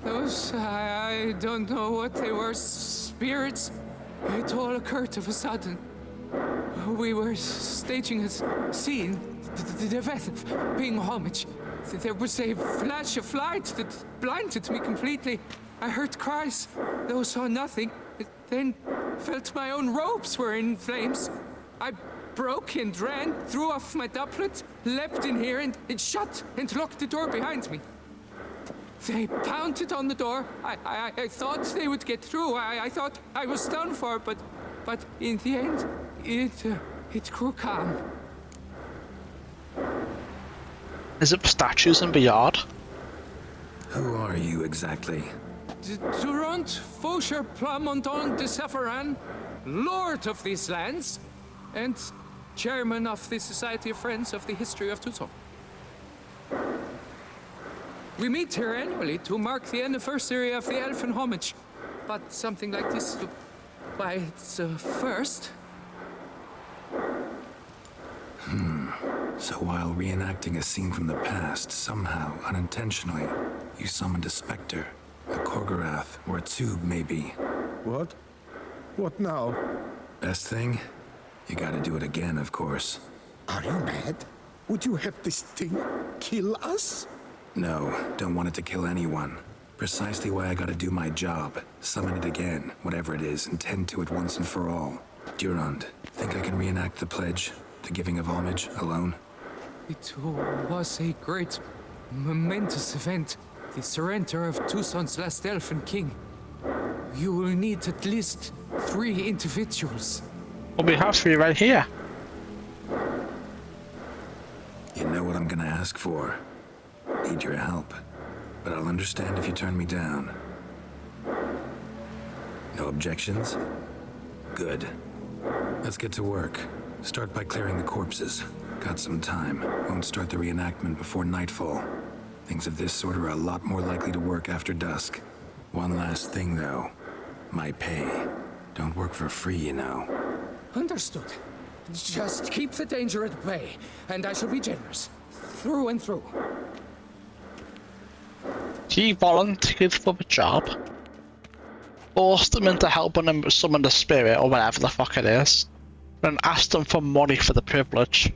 [SPEAKER 9] Those, I don't know what they were. Spirits? It all occurred of a sudden. We were staging a scene, the event of paying homage. There was a flash of light that blinded me completely. I heard cries, though saw nothing. Then felt my own robes were in flames. I broke and ran, threw off my doublet, leapt in here and shut and locked the door behind me. They pounded on the door. I thought they would get through. I thought I was done for, but in the end, it grew calm.
[SPEAKER 1] Is it statues in the yard?
[SPEAKER 3] Who are you exactly?
[SPEAKER 9] Durant Faucher Plamondon de Safaran, Lord of these lands, and Chairman of the Society of Friends of the History of Tucson. We meet here annually to mark the anniversary of the Elfin homage, but something like this, by its first.
[SPEAKER 3] So while reenacting a scene from the past, somehow, unintentionally, you summoned a specter, a Korgorath, or a tube, maybe.
[SPEAKER 8] What? What now?
[SPEAKER 3] Best thing? You gotta do it again, of course.
[SPEAKER 8] Are you mad? Would you have this thing kill us?
[SPEAKER 3] No, don't want it to kill anyone. Precisely why I gotta do my job. Summon it again, whatever it is, and tend to it once and for all. Durand, think I can reenact the pledge? The giving of homage, alone?
[SPEAKER 9] It was a great, momentous event. The surrender of Tucson's last elfin king. You will need at least 3 individuals.
[SPEAKER 1] Well, we have 3 right here.
[SPEAKER 3] You know what I'm gonna ask for. Need your help. But I'll understand if you turn me down. No objections? Good. Let's get to work. Start by clearing the corpses. Got some time. Won't start the reenactment before nightfall. Things of this sort are a lot more likely to work after dusk. One last thing, though. My pay. Don't work for free, you know.
[SPEAKER 9] Understood. Just keep the danger at bay, and I shall be generous. Through and through.
[SPEAKER 1] He volunteered for the job. Forced them into helping him summon the spirit, or whatever the fuck it is. And asked them for money for the privilege.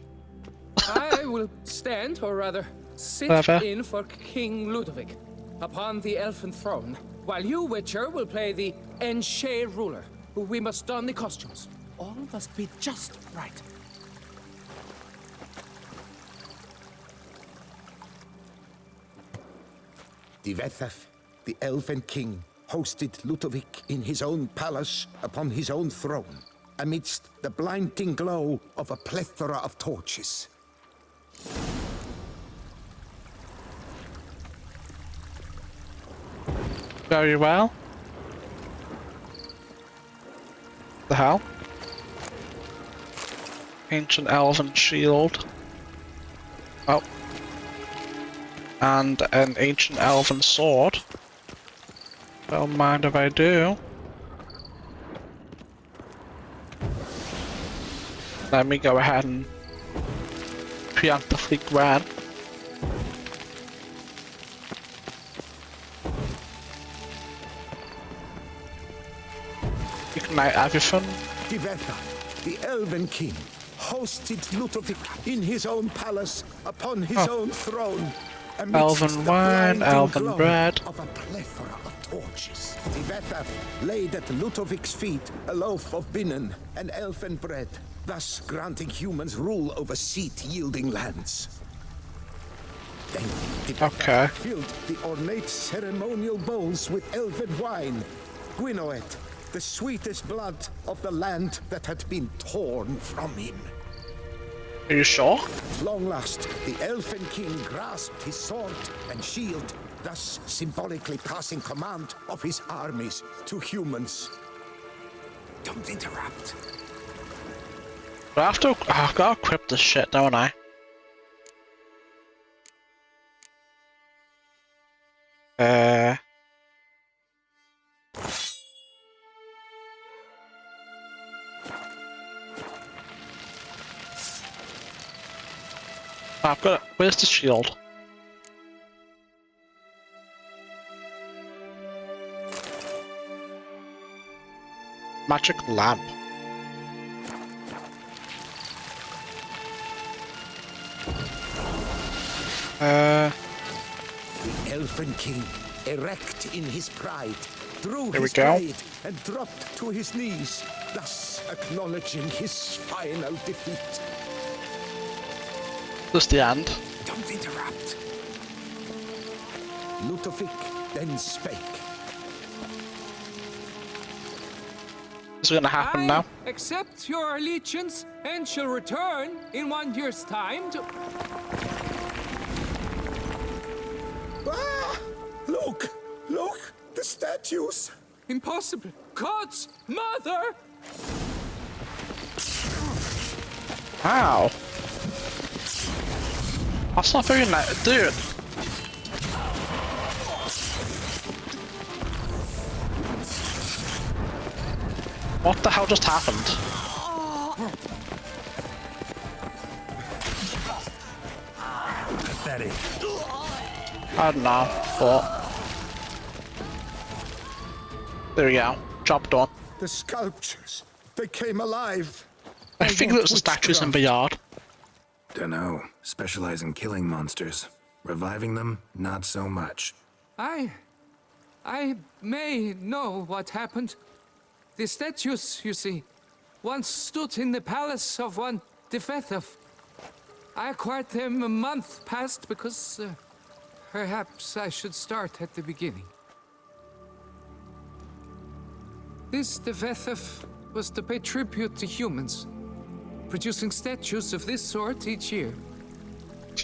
[SPEAKER 9] I will stand, or rather, sit
[SPEAKER 1] Whatever.
[SPEAKER 9] in for King Ludovic upon the elfin throne, while you, Witcher, will play the Enche ruler. We must don the costumes. All must be just right.
[SPEAKER 2] Divethaf, the elven king, hosted Ludovic in his own palace upon his own throne, amidst the blinding glow of a plethora of torches.
[SPEAKER 1] Very well. The hell? Ancient elven shield. Oh. And an ancient elven sword. Don't mind if I do. Let me go ahead and preemptively grab. Ignite everything.
[SPEAKER 2] Divethaf, the elven king, hosted Ludovic in his own palace upon his own throne. amidst
[SPEAKER 1] Elven
[SPEAKER 2] the
[SPEAKER 1] wine,
[SPEAKER 2] blinding
[SPEAKER 1] elven
[SPEAKER 2] glow
[SPEAKER 1] bread.
[SPEAKER 2] of a plethora of torches. Divethaf laid at Ludovic's feet a loaf of binnen and elfen bread, thus granting humans rule over seat-yielding lands. Then Divethaf filled the ornate ceremonial bowls with elven wine, Gwinoet, the sweetest blood of the land that had been torn from him.
[SPEAKER 1] Are you sure?
[SPEAKER 2] At long last, the elfin king grasped his sword and shield, thus symbolically passing command of his armies to humans. Don't interrupt.
[SPEAKER 1] But I have to. I've got to equip this shit, don't I? I've got it. Where's the shield? Magic lamp.
[SPEAKER 2] The elfin king, erect in his pride, drew
[SPEAKER 1] Here we
[SPEAKER 2] his
[SPEAKER 1] go.
[SPEAKER 2] blade and dropped to his knees,
[SPEAKER 8] thus acknowledging his final defeat.
[SPEAKER 1] This the end.
[SPEAKER 6] Don't interrupt.
[SPEAKER 8] Ludovic then spake.
[SPEAKER 1] What's gonna happen
[SPEAKER 9] I
[SPEAKER 1] now?
[SPEAKER 9] accept your allegiance and shall return in 1 year's time to...
[SPEAKER 8] Ah! Look! Look! The statues!
[SPEAKER 9] Impossible! God's mother!
[SPEAKER 1] Ow. That's not very nice, dude. What the hell just happened?
[SPEAKER 3] Pathetic.
[SPEAKER 1] I don't know, but... There we go. Job done.
[SPEAKER 8] The sculptures, they came alive.
[SPEAKER 1] I think it was the statues in the yard.
[SPEAKER 3] Dunno. Specialize in killing monsters. Reviving them, not so much.
[SPEAKER 9] I may know what happened. The statues, you see, once stood in the palace of one Defethov. I acquired them a month past because perhaps I should start at the beginning. This Defethov was to pay tribute to humans, producing statues of this sort each year.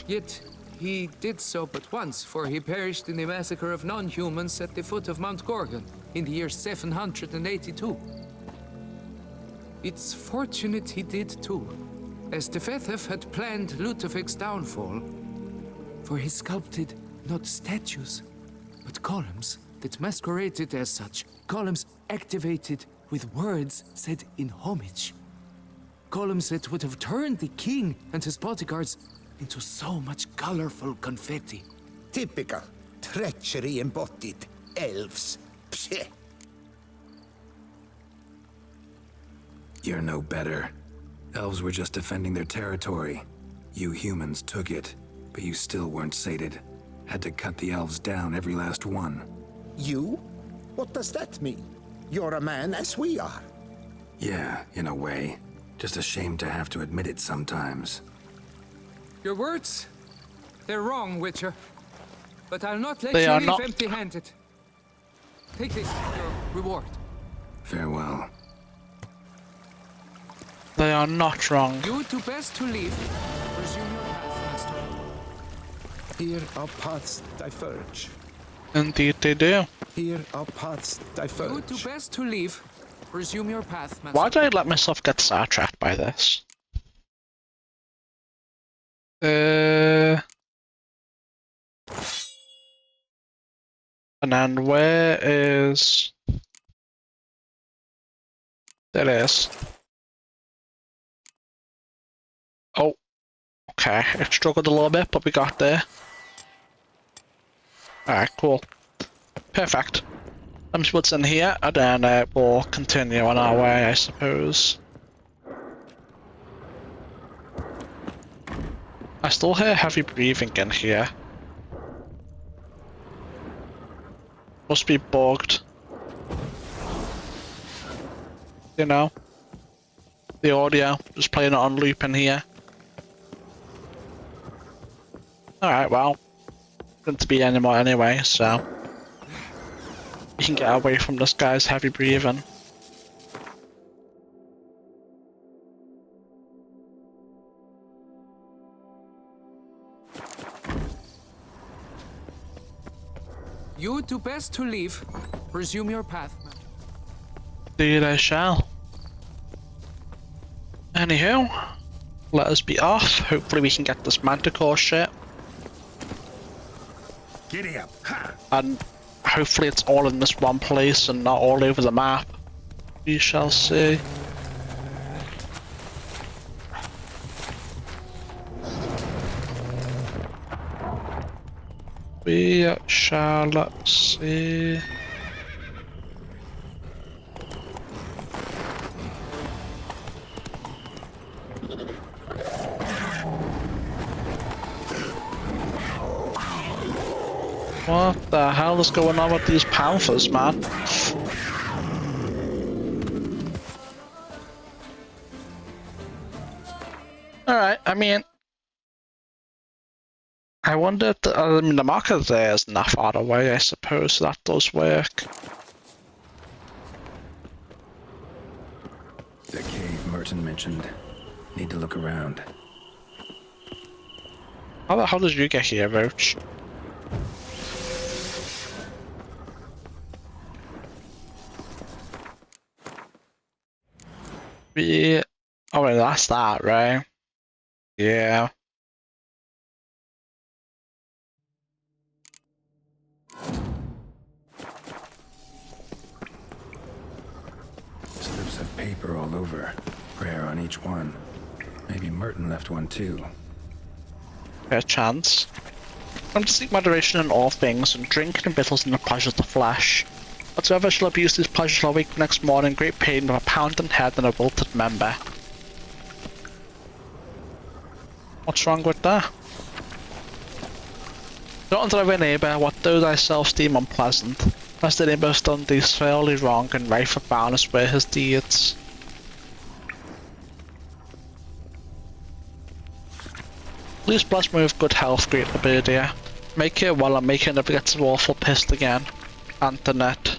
[SPEAKER 9] Yet he did so but once, for he perished in the massacre of non-humans at the foot of Mount Gorgon in the year 782. It's fortunate he did too, as Defethov had planned Ludovic's downfall, for he sculpted not statues, but columns that masqueraded as such, columns activated with words said in homage. Columns that would have turned the king and his bodyguards into so much colorful confetti.
[SPEAKER 8] Typical. Treachery embodied. Elves. Psheh.
[SPEAKER 3] You're no better. Elves were just defending their territory. You humans took it, but you still weren't sated. Had to cut the elves down, every last one.
[SPEAKER 8] You? What does that mean? You're a man as we are.
[SPEAKER 3] Yeah, in a way. Just ashamed to have to admit it sometimes.
[SPEAKER 9] Your words, they're wrong, Witcher. But I'll not let
[SPEAKER 1] They
[SPEAKER 9] you
[SPEAKER 1] are
[SPEAKER 9] leave
[SPEAKER 1] not.
[SPEAKER 9] empty-handed. Take this, your reward.
[SPEAKER 3] Farewell.
[SPEAKER 1] They are not wrong.
[SPEAKER 9] You do best to leave. Resume your path, master.
[SPEAKER 8] Here our paths diverge.
[SPEAKER 1] Indeed they do.
[SPEAKER 8] Here our paths
[SPEAKER 9] You
[SPEAKER 8] diverge.
[SPEAKER 9] do best to leave. Resume your path, master.
[SPEAKER 1] Why did I let myself get sidetracked by this? And then where is... There it is. Oh, okay. It struggled a little bit, but we got there. Alright, cool. Perfect. Let me see what's in here, and then we'll continue on our way, I suppose. I still hear heavy breathing in here. Must be bugged. You know? The audio, just playing it on loop in here. Alright, well. Going to be anymore anyway, so. We can get away from this guy's heavy breathing.
[SPEAKER 9] You do best to leave. Resume your path.
[SPEAKER 1] Indeed I shall. Anywho, let us be off. Hopefully we can get this Manticore shit.
[SPEAKER 6] Giddy up. Ha!
[SPEAKER 1] And hopefully it's all in this one place and not all over the map. We shall see. We shall see. What the hell is going on with these panthers, man? I mean, I wonder if the marker there isn't that far away, I suppose, so that does work.
[SPEAKER 3] The cave Merton mentioned. Need to look around.
[SPEAKER 1] How the hell did you get here, Roach? Oh, wait, that's that, right? Yeah.
[SPEAKER 3] Slips of paper all over. Prayer on each one. Maybe Merton left one too.
[SPEAKER 1] Fair chance. I'm to seek moderation in all things, and drinking and victuals in the pleasures of the flesh. Whatsoever shall abuse these pleasures shall wake the next morning in great pain with a pounding head and a wilted member. What's wrong with that? Don't unto thy neighbour what thou thyself deem unpleasant, lest the neighbour has done thee sorely wrong and rife of boundless were his deeds. Please bless me with good health, great Liberia. Make her well and make her never get so awful pissed again. Antoinette.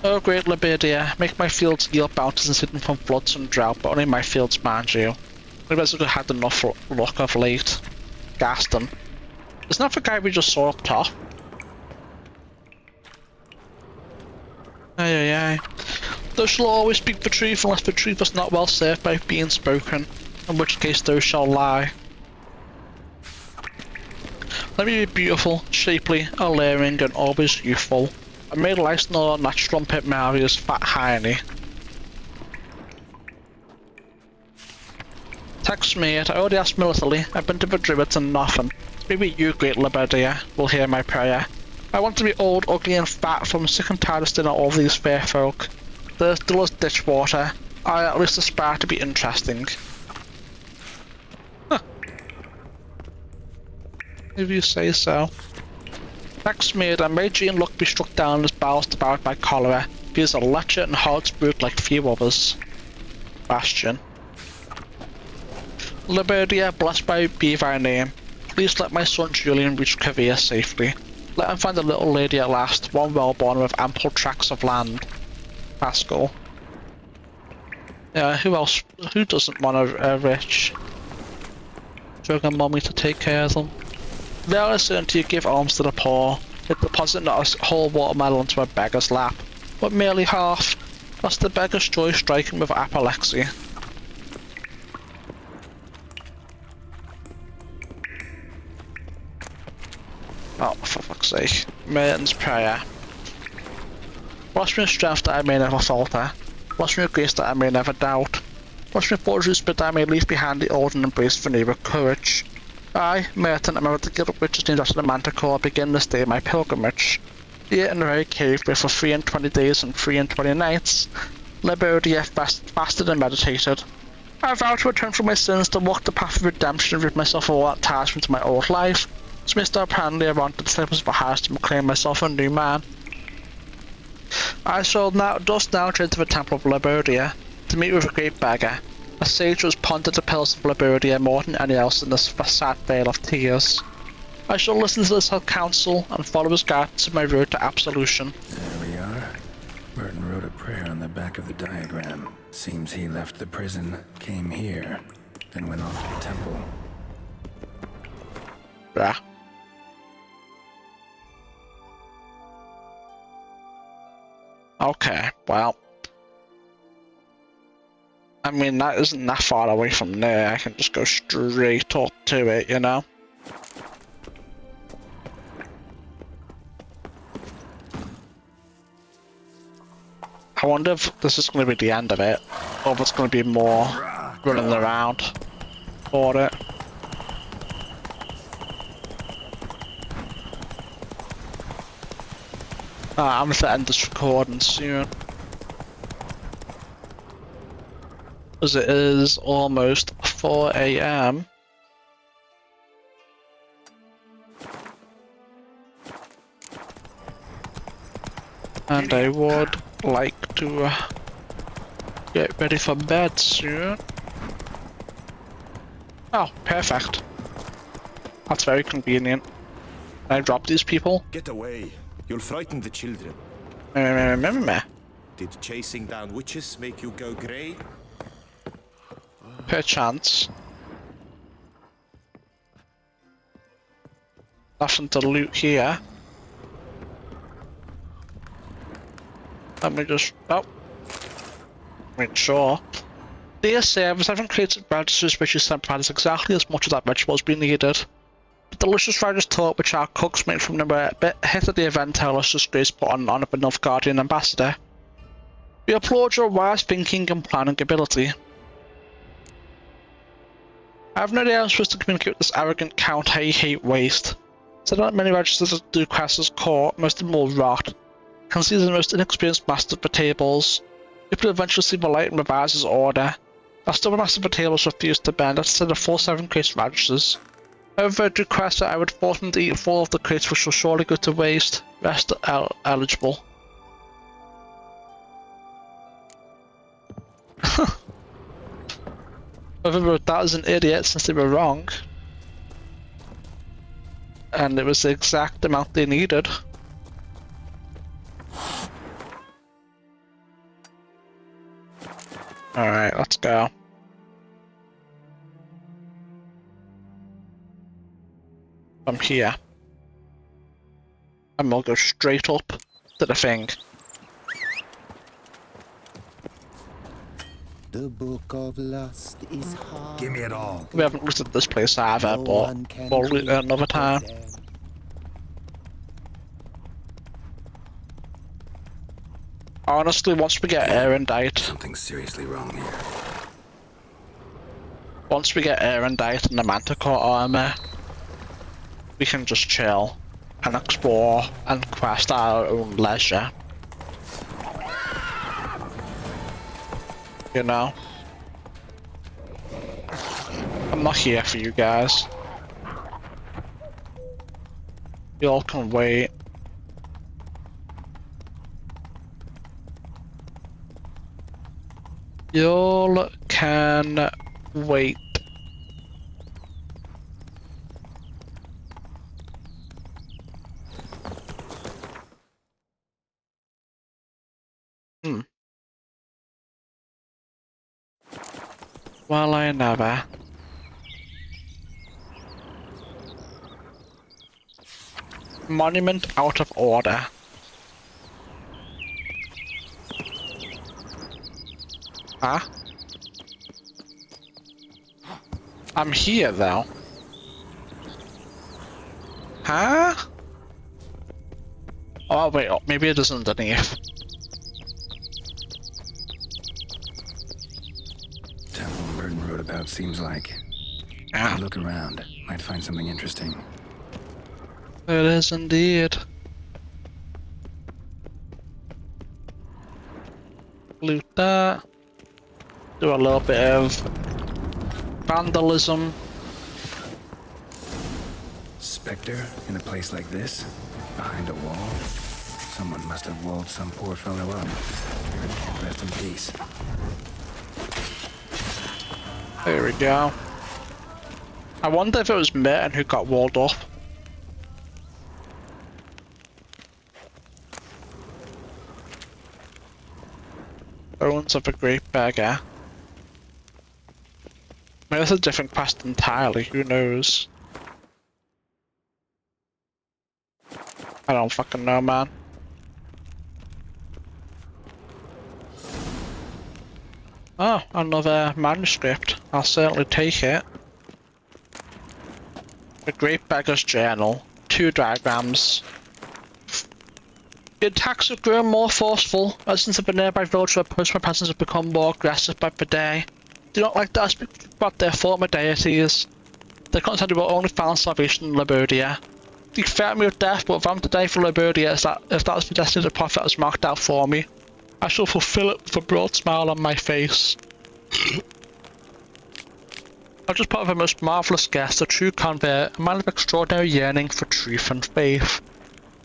[SPEAKER 1] Oh, great Liberia, make my fields yield bounties and hidden from floods and drought, but only my fields, mind you. Maybe I've had enough luck of late. Gaston. Isn't that the guy we just saw up top? Aye. Thou shalt always speak the truth unless the truth is not well served by being spoken, in which case thou shalt lie. Let me be beautiful, shapely, alluring, and always youthful. I made life nor that strumpet Marius fat hiney. Text me it, I already asked militantly. I've been to the druids and nothing. Maybe you, great Liberia, will hear my prayer. I want to be old, ugly, and fat, for I'm sick and tired of staring at all these fair folk. They're still as ditch water. I at least aspire to be interesting. Huh. If you say so. Next maid, I made Jean Luck be struck down and his bowels devoured by cholera. He is a lecher and hard spirit like few others. Bastion. Liberia, blessed be thy name. Please let my son Julian reach Kavir safely. Let him find a little lady at last, one well-born with ample tracts of land. Pascal. Yeah, who else? Who doesn't want a rich sugar mummy to take care of them? There is certainty you give alms to the poor. It deposit not a whole watermelon into a beggar's lap, but merely half, lest the beggar's joy strike him with apoplexy. Oh, for fuck's sake. Merton's prayer. Bless me with strength that I may never falter. Bless me with grace that I may never doubt. Bless me with fortitude spirit that I may leave behind the old and embrace the new with courage. I, Merton, am about to get up riches named after the Manticore, begin this day my pilgrimage. Here in the very cave, where for 23 days and 23 nights, Liberia fasted and meditated. I vow to return from my sins, to walk the path of redemption, and rid myself of all attachment to my old life. So Mr. apparently I want the disciples of the highest to proclaim myself a new man. I shall now turn to the temple of Liberia, to meet with a great beggar. A sage who has pondered the pillars of Liberia more than any else in this sad vale of tears. I shall listen to his counsel and follow his guidance to my road to absolution.
[SPEAKER 3] There we are. Merton wrote a prayer on the back of the diagram. Seems he left the prison, came here, then went on to the temple.
[SPEAKER 1] Rah. Okay, well. I mean, that isn't that far away from there. I can just go straight up to it, you know? I wonder if this is going to be the end of it, or if it's going to be more running around for it. I'm going to end this recording soon. As it is almost 4 AM. And I would like to get ready for bed soon. Oh, perfect. That's very convenient. Can I drop these people?
[SPEAKER 8] Get away. You'll frighten the children.
[SPEAKER 1] Meh.
[SPEAKER 8] Did chasing down witches make you go grey?
[SPEAKER 1] Perchance. Nothing to loot here. Let me just... oh. Make sure. Dear service, I haven't created registers which is sent providers exactly as much as that vegetables be needed. The delicious Riders taught which our cooks make from the hit of the event tell us just grace put on of enough Guardian Ambassador. We applaud your wise thinking and planning ability. I have no idea how I'm supposed to communicate with this arrogant count how you hate waste. So not many registers that do quests as core, most of them will rot. Can see the most inexperienced master for tables. People eventually see the light and revise his order. Our stubborn master for tables refused to bend, let's send a 4-7 crates registers. However, I do request that I would force them to eat 4 of the crates which will surely go to waste. Rest eligible. Whoever wrote that is an idiot since they were wrong. And it was the exact amount they needed. Alright, let's go. From here. And we'll go straight up to the thing.
[SPEAKER 2] The book of lust is hard.
[SPEAKER 3] Give me it all.
[SPEAKER 1] We haven't looked at this place either, but we'll loot it another time. Honestly, once we get Erendite...
[SPEAKER 3] Something's seriously wrong here.
[SPEAKER 1] Once we get Erendite and the Manticore armor, we can just chill and explore and quest at our own leisure. You know? I'm not here for you guys. You all can wait. Y'all can wait. Well, I never. Monument out of order. Huh? I'm here though. Huh? Oh wait, maybe it is underneath.
[SPEAKER 3] Temple Burton wrote about seems like.
[SPEAKER 1] Yeah.
[SPEAKER 3] Look around. Might find something interesting.
[SPEAKER 1] It is indeed. Loot that. Do a little bit of vandalism.
[SPEAKER 3] Spectre in a place like this? Behind a wall? Someone must have walled some poor fellow up. Spirit can't rest in peace.
[SPEAKER 1] There we go. I wonder if it was Merton who got walled up. Bones of a great beggar. Maybe it's a different quest entirely, who knows? I don't fucking know, man. Oh, another manuscript. I'll certainly take it. A Great Beggar's Journal. 2 diagrams. The attacks have grown more forceful. Residents of the nearby village where postman presence have become more aggressive by the day. Do not like that I speak about their former deities. They constantly will only found salvation in Labodia. They threaten me with death, but if I'm to die for Labodia, if that's the destiny the prophet has marked out for me, I shall fulfill it with a broad smile on my face. I've just part of a most marvellous guest, a true convert, a man of extraordinary yearning for truth and faith.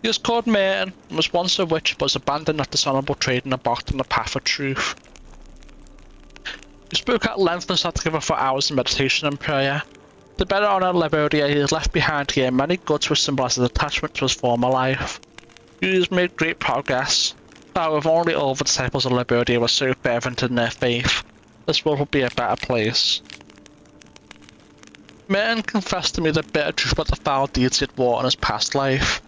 [SPEAKER 1] He is called Merton, and was once a witch, but was abandoned that dishonourable trade and embarked on the path of truth. We spoke at length and sat together for hours in meditation and prayer. The better honor Liberia he has left behind here many goods which symbolize his attachment to his former life. You have made great progress. Though if only all the disciples of Liberia were so fervent in their faith, this world would be a better place. Merton confessed to me the bitter truth about the foul deeds he had wrought in his past life.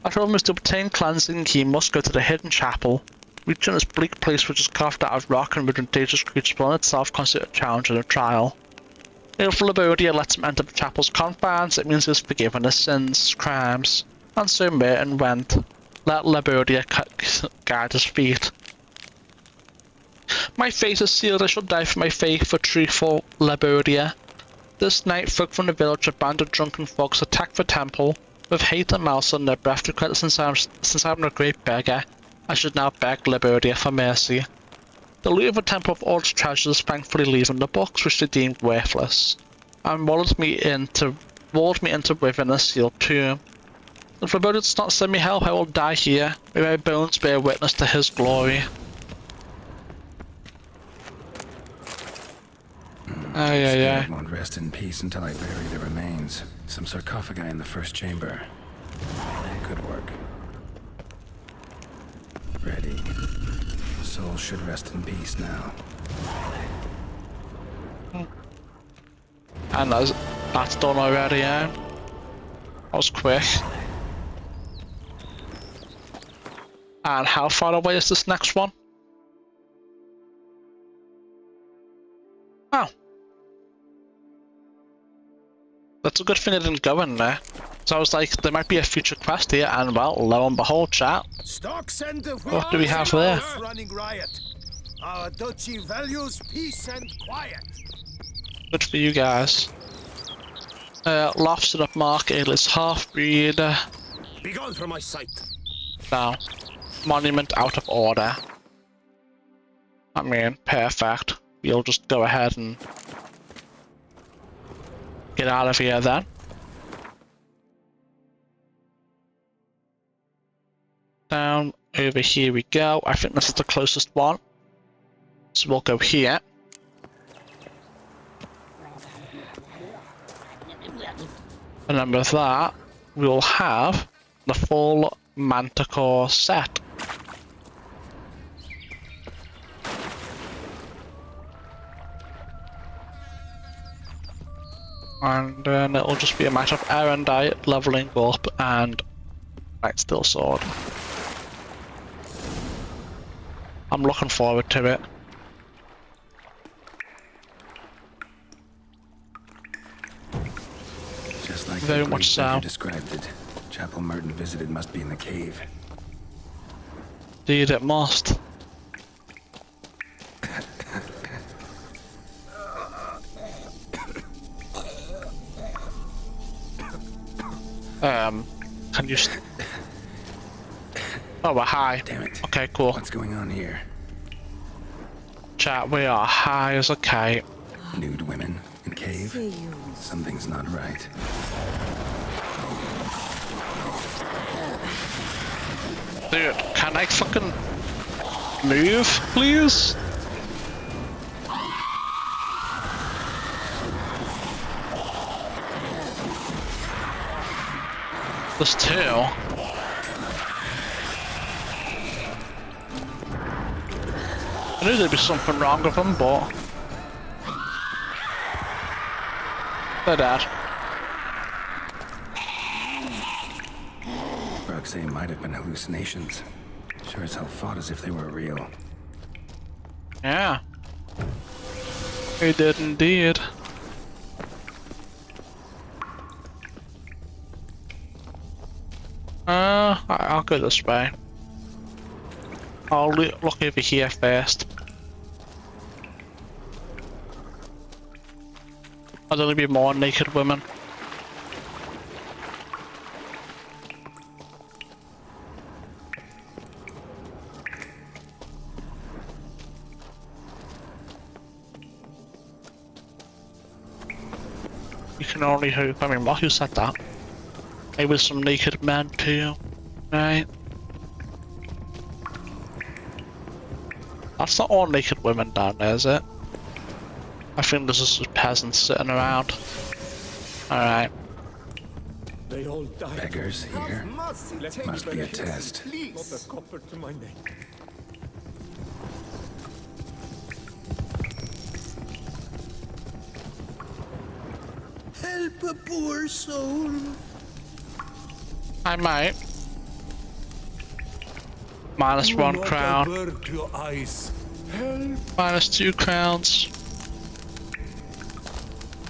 [SPEAKER 1] I told him to obtain cleansing he must go to the hidden chapel, reaching this bleak place which is carved out of rock and with dangerous creatures will in itself constitute a challenge and a trial. If Liberia lets him enter the chapel's confines, it means he is forgiven his sins, his crimes, and so Merton went. Let Liberia guide his feet. My fate is sealed, I shall die for my faith, for truthful Liberia. This night, folk from the village, a band of drunken folks, attacked the temple. With hate and malice on their breath, declared that since I'm a great beggar, I should now beg Liberia for mercy. The loot of the temple of all its treasures thankfully leaving the books which they deemed worthless, and walled me into within a sealed tomb. If Liberia does not send me help, I will die here. May my bones bear witness to his glory.
[SPEAKER 3] I won't rest in peace until I bury the remains. Some sarcophagi in the first chamber. Good work. Ready. Soul should rest in peace now.
[SPEAKER 1] And that's done already, yeah? That was quick. And how far away is this next one? Oh. That's a good thing I didn't go in there. So I was like, there might be a future quest here, and well, lo and behold, chat. What do we have there?
[SPEAKER 7] Running riot. Our duchy values peace and quiet.
[SPEAKER 1] Good for you guys. Lofts in upmark, alias half-breed.
[SPEAKER 7] Begone from my sight.
[SPEAKER 1] No. Monument out of order. I mean, perfect. We'll just go ahead and get out of here then. Down over here we go. I think this is the closest one. So we'll go here. And then with that, we'll have the full Manticore set. And then it'll just be a matter of erendite, leveling up, and Right Steel Sword. I'm looking forward to it.
[SPEAKER 3] Just like
[SPEAKER 1] Very much so.
[SPEAKER 3] Described it. Chapel Merton visited must be in the cave.
[SPEAKER 1] Indeed it must. Can you Oh, we're high.
[SPEAKER 3] Damn it.
[SPEAKER 1] Okay, cool.
[SPEAKER 3] What's going on here?
[SPEAKER 1] Chat, we are high as a kite.
[SPEAKER 3] Nude women in cave? Something's not right.
[SPEAKER 1] Dude, can I fucking move, please? There's two. I knew there'd be something wrong with them, but they're dead.
[SPEAKER 3] Roxanne might have been hallucinations. Sure as hell fought as if they were real.
[SPEAKER 1] Yeah. He did indeed. I'll go this way. I'll look over here first. Are there gonna be more naked women? You can only hope. I mean, what? Who said that? Maybe some naked men too, right? That's not all naked women down there, is it? I think there's just peasants sitting around. Alright.
[SPEAKER 8] They all died.
[SPEAKER 3] Beggars here.
[SPEAKER 8] Let
[SPEAKER 3] Must
[SPEAKER 8] me
[SPEAKER 3] be a
[SPEAKER 8] benefit.
[SPEAKER 3] test.
[SPEAKER 8] Please. Not a copper to my name.
[SPEAKER 6] Help a poor soul.
[SPEAKER 1] I might. Minus
[SPEAKER 8] Do
[SPEAKER 1] 1
[SPEAKER 8] not
[SPEAKER 1] crown.
[SPEAKER 8] avert your eyes. Help.
[SPEAKER 1] Minus 2 crowns.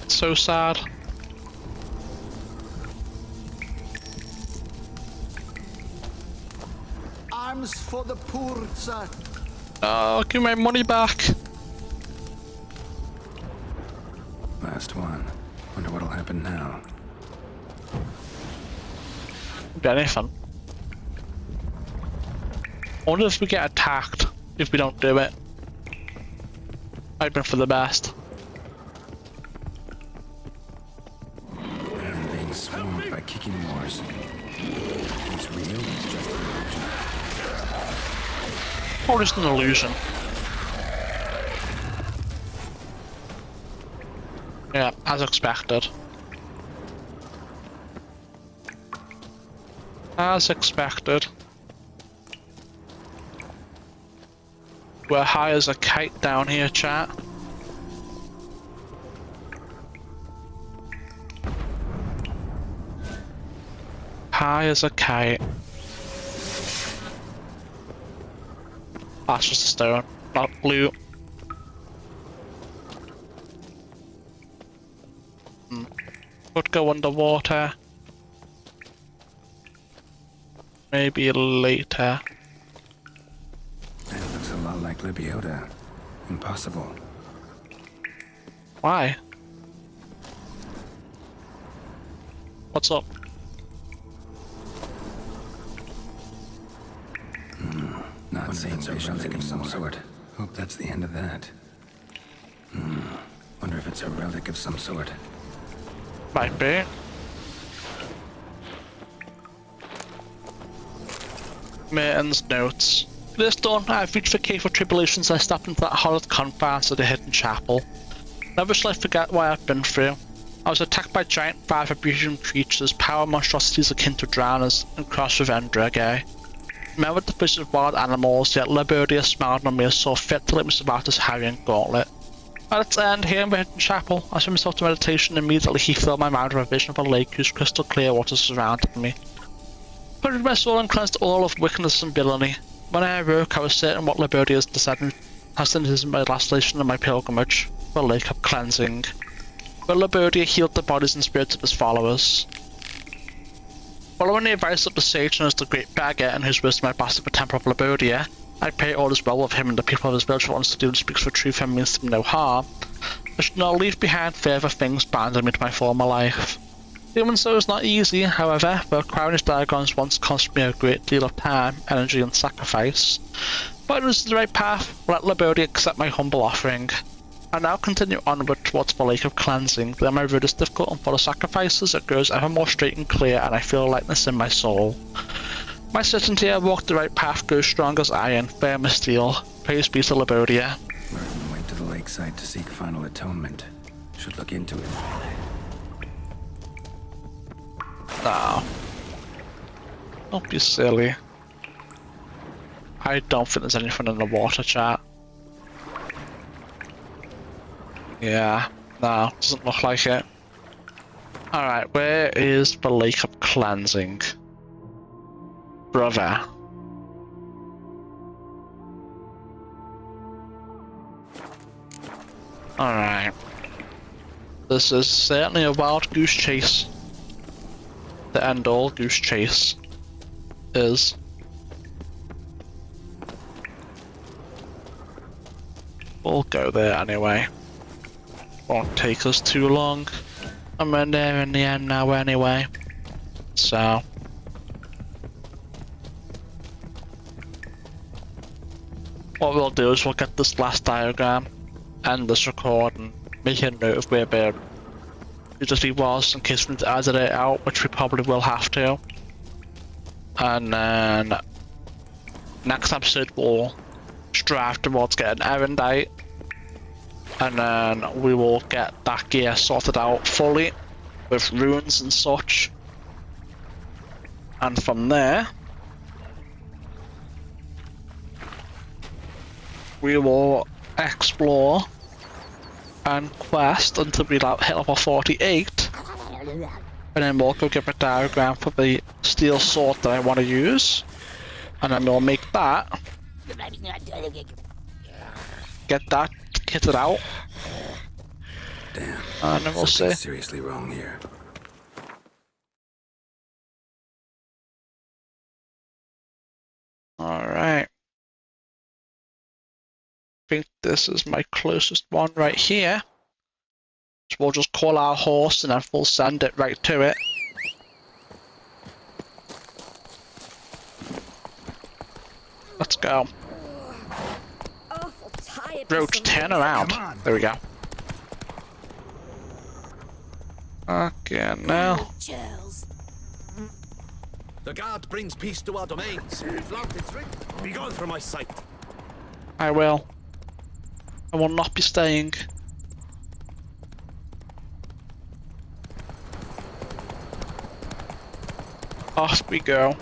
[SPEAKER 1] So sad.
[SPEAKER 6] Arms for the poor, sir.
[SPEAKER 1] Oh, give me my money back.
[SPEAKER 3] Last one. Wonder what'll happen now.
[SPEAKER 1] Be anything. I wonder if we get attacked if we don't do it. Hoping for the best.
[SPEAKER 3] I'm being swarmed by kicking wars. It's real, it's just an illusion.
[SPEAKER 1] Or just an illusion. Yeah, as expected. As expected. We're high as a kite down here, chat. High as a kite. That's just a stone, not loot. Could go underwater. Maybe later.
[SPEAKER 3] That looks a lot like Libiota. Impossible.
[SPEAKER 1] Why? What's up?
[SPEAKER 3] Not seeing visions of some sort. Hope that's the end of that. Wonder if it's a relic of some sort.
[SPEAKER 1] Might be. Merton's notes. This done, I've reached the Cave of Tribulations. I stepped into that horrid confines of the hidden chapel. Never shall I forget what I've been through. I was attacked by giant fire-breathing creatures, power monstrosities akin to drowners, and crossed with Endrage. Remembered the vision of wild animals, yet Liberia smiled on me as saw fit to let me survive this harrying gauntlet. At its end, here in the hidden chapel, I swim myself to meditation, and immediately he filled my mind with a vision of a lake whose crystal clear waters surrounded me. Purged my soul and cleansed all of wickedness and villainy. When I awoke, I was certain what Liberia's descendant is my last station in my pilgrimage, the Lake of Cleansing, where Liberia healed the bodies and spirits of his followers. Following the advice of the sage known as the Great Beggar, and whose wisdom I passed at the Temple of Liberia, I pray all is well with him and the people of his village once to do and speaks the truth and means them no harm. I should not leave behind further things binding me to my former life. Doing so is not easy, however, for acquiring his diagrams once cost me a great deal of time, energy and sacrifice. But it is the right path. Let Liberia accept my humble offering. I now continue onward towards the Lake of Cleansing. Though my road is difficult and full of sacrifices, it grows ever more straight and clear, and I feel a lightness in my soul. My certainty I walk the right path grows strong as iron, firm as steel. Praise be to Liberia.
[SPEAKER 3] Merton went to the lakeside to seek final atonement. Should look into it.
[SPEAKER 1] No. Don't be silly. I don't think there's anything in the water, chat. Yeah, no, doesn't look like it. Alright, where is the Lake of Cleansing? Brother. Alright. This is certainly a wild goose chase. The end all goose chase is. We'll go there anyway. Won't take us too long. And we're there in the end now anyway. So. What we'll do is we'll get this last diagram, end this recording, make a note of where the utility was in case we need to edit it out, which we probably will have to. And then next episode we'll strive towards getting erendite, and then we will get that gear sorted out fully, with ruins and such. And from there, we will explore and quest until we hit level 48. And then we'll go get my diagram for the steel sword that I want to use. And then we'll make that. Get that kitted out.
[SPEAKER 3] Damn.
[SPEAKER 1] And then we'll see.
[SPEAKER 3] Something's seriously wrong here.
[SPEAKER 1] Alright. I think this is my closest one right here. So we'll just call our horse and then we'll send it right to it. Let's go.
[SPEAKER 5] Awful tired.
[SPEAKER 1] Roach, turn around. There we go. Okay, now.
[SPEAKER 7] The guard brings peace to our domains. Be gone from my sight.
[SPEAKER 1] I will. I will not be staying. Off we go.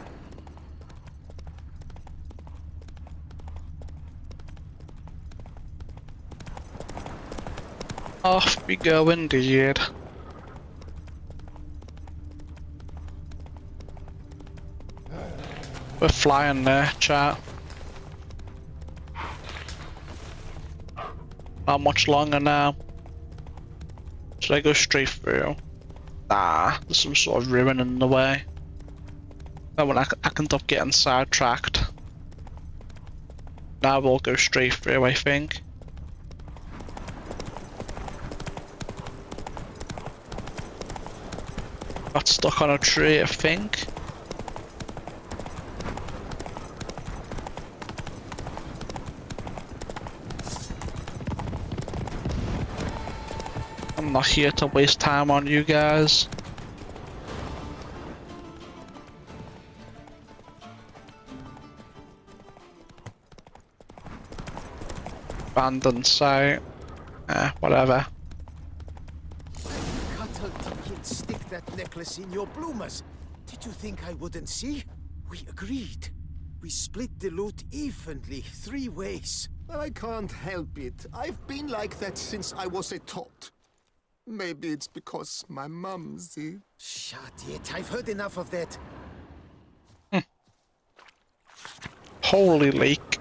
[SPEAKER 1] Off we go indeed. We're flying there, chat. Not much longer now. Should I go straight through? Nah, there's some sort of ruin in the way. That one I can end up getting sidetracked. Now we'll go straight through, I think. Got stuck on a tree, I think. I'm not here to waste time on you guys. Abandoned site. Whatever.
[SPEAKER 7] Stick that necklace in your bloomers. Did you think I wouldn't see? We agreed. We split the loot evenly, 3 ways.
[SPEAKER 8] I can't help it. I've been like that since I was a tot. Maybe it's because my mum's it.
[SPEAKER 7] Shut it. I've heard enough of that.
[SPEAKER 1] Holy leak.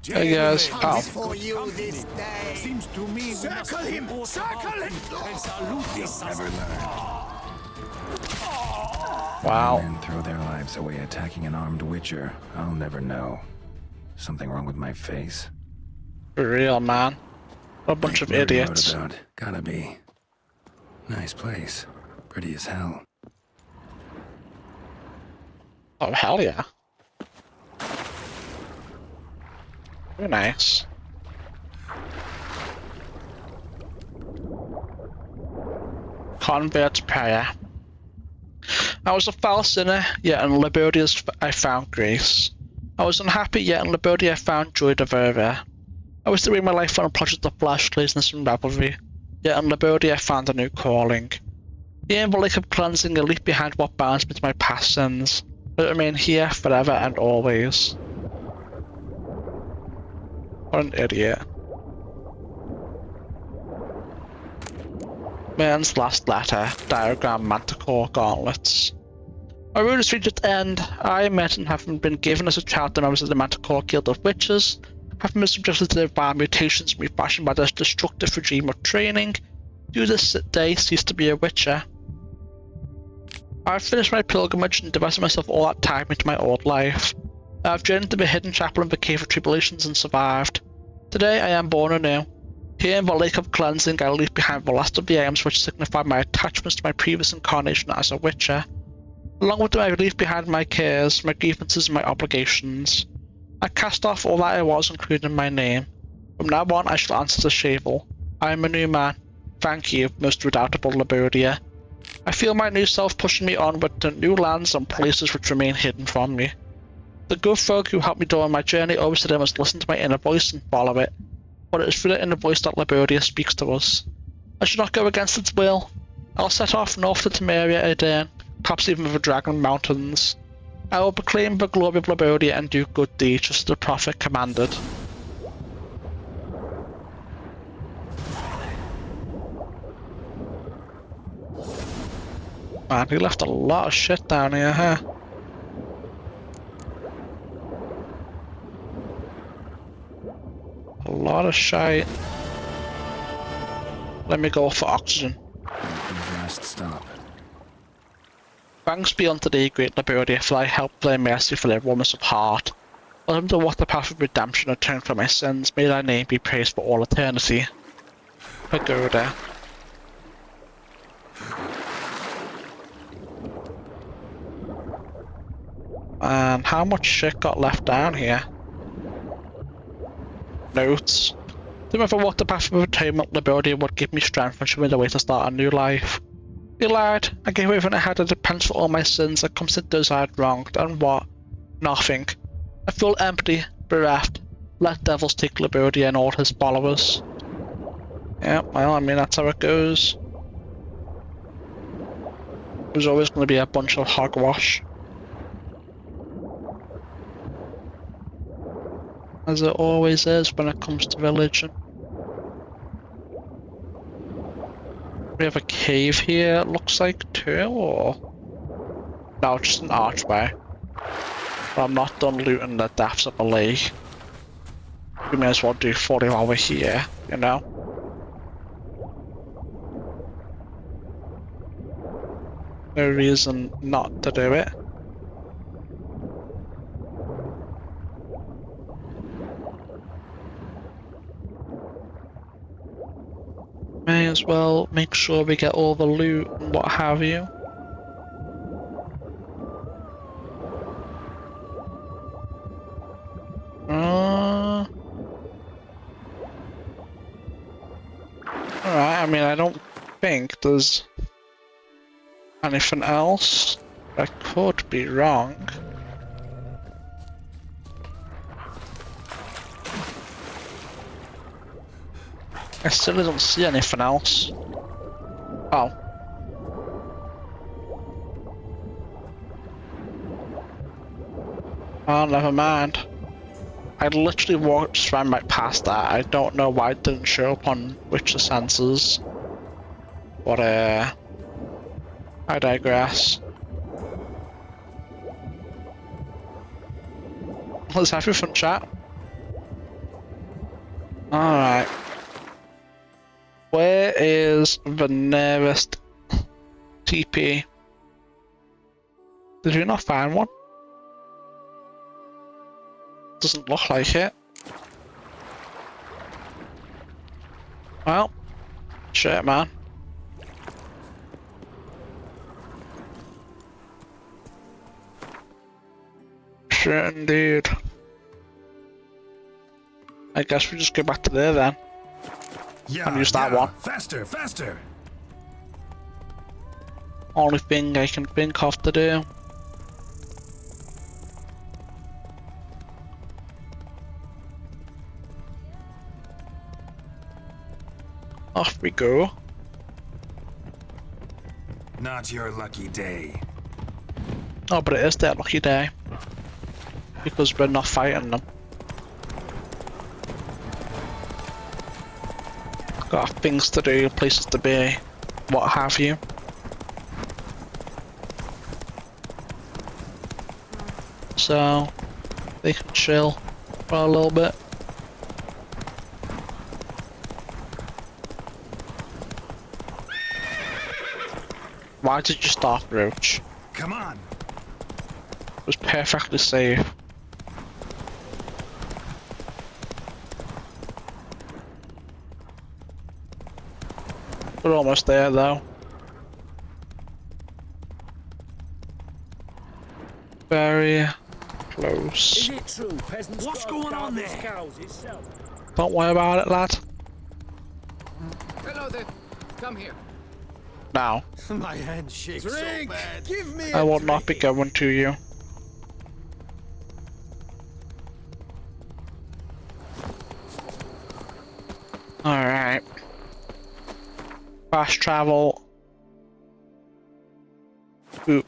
[SPEAKER 1] Hey guys, ow.
[SPEAKER 7] For you this day. Seems to me circle him! Circle him! And salute this
[SPEAKER 3] Never learn.
[SPEAKER 1] Wow.
[SPEAKER 3] Men throw their lives away attacking an armed witcher. I'll never know. Something wrong with my face?
[SPEAKER 1] For real, man. What a bunch of idiots.
[SPEAKER 3] Gotta be. Nice place. Pretty as hell.
[SPEAKER 1] Oh, hell yeah. Very nice. Convert's prayer. I was a foul sinner, yet in Libertia's I found grace. I was unhappy, yet in Libertia I found joy divine. I was doing my life on a project of flesh, laziness and revelry, yet in Libertia I found a new calling. Here in the lake of cleansing, I leave behind what binds me to my past sins. Let it remain here forever and always. What an idiot. Man's last letter, diagram Manticore gauntlets. My rune is reached its end. I imagine having been given as a child the members of the Manticore Guild of Witches, having been subjected to their vile mutations refashioned by this destructive regime of training, you this day cease to be a witcher. I've finished my pilgrimage and devoted myself all that time into my old life. I've journeyed to the hidden chapel in the Cave of Tribulations and survived. Today I am born anew. Here in the Lake of Cleansing I leave behind the last of the aims which signify my attachments to my previous incarnation as a witcher. Along with them I leave behind my cares, my grievances and my obligations. I cast off all that I was, including my name. From now on I shall answer to Shavel. I am a new man. Thank you, most redoubtable Libertia. I feel my new self pushing me onward to new lands and places which remain hidden from me. The good folk who helped me during my journey always said I must listen to my inner voice and follow it, but it is through the inner voice that Libertia speaks to us. I should not go against its will. I'll set off north to Temeria again, perhaps even the Dragon Mountains. I will proclaim the glory of Labodia and do good deeds just as the Prophet commanded. Man, he left a lot of shit down here, huh? A lot of shite. Let me go for oxygen.
[SPEAKER 3] Last stop.
[SPEAKER 1] Thanks be unto thee, great Labodia, for thy help, thy mercy, for thy warmness of heart. Let him to walk the path of redemption and turn from my sins. May thy name be praised for all eternity. Pagoda. And how much shit got left down here? Notes. To ever walk the path of atonement, Labodia would give me strength and show me the way to start a new life. He lied. I gave everything I had and repent for all my sins. I considered those I had wronged, and what? Nothing. I feel empty, bereft. Let devils take Labodia and all his followers. Yeah, well, I mean, that's how it goes. There's always going to be a bunch of hogwash. As it always is when it comes to religion. We have a cave here, it looks like, too, or... No, just an archway. But I'm not done looting the depths of the lake. We may as well do 40 over here, you know? No reason not to do it. May as well make sure we get all the loot and what have you. Alright, I mean, I don't think there's anything else. I could be wrong. I still don't see anything else. Oh. Oh, never mind. I literally walked right past that. I don't know why it didn't show up on Witcher sensors. But, I digress. Let's have everything, chat. Alright. Where is the nearest TP? Did you not find one? Doesn't look like it. Well, shit, man. Shit, indeed. I guess we just go back to there then.
[SPEAKER 3] Yeah,
[SPEAKER 1] and use that one.
[SPEAKER 3] Faster, faster.
[SPEAKER 1] Only thing I can think of to do. Off we go.
[SPEAKER 3] Not your lucky day.
[SPEAKER 1] Oh, but it is their lucky day. Because we're not fighting them. Got things to do, places to be, what have you. So, they can chill for a little bit. Why did you stop, Roach?
[SPEAKER 3] Come on.
[SPEAKER 1] It was perfectly safe. We're almost there though. Very close.
[SPEAKER 7] What's going on there?
[SPEAKER 1] Don't worry about it, lad.
[SPEAKER 9] Hello there. Come here.
[SPEAKER 1] Now.
[SPEAKER 7] My hand shakes so bad. Give me
[SPEAKER 1] I will not be going to you. Alright. fast travel. Oop.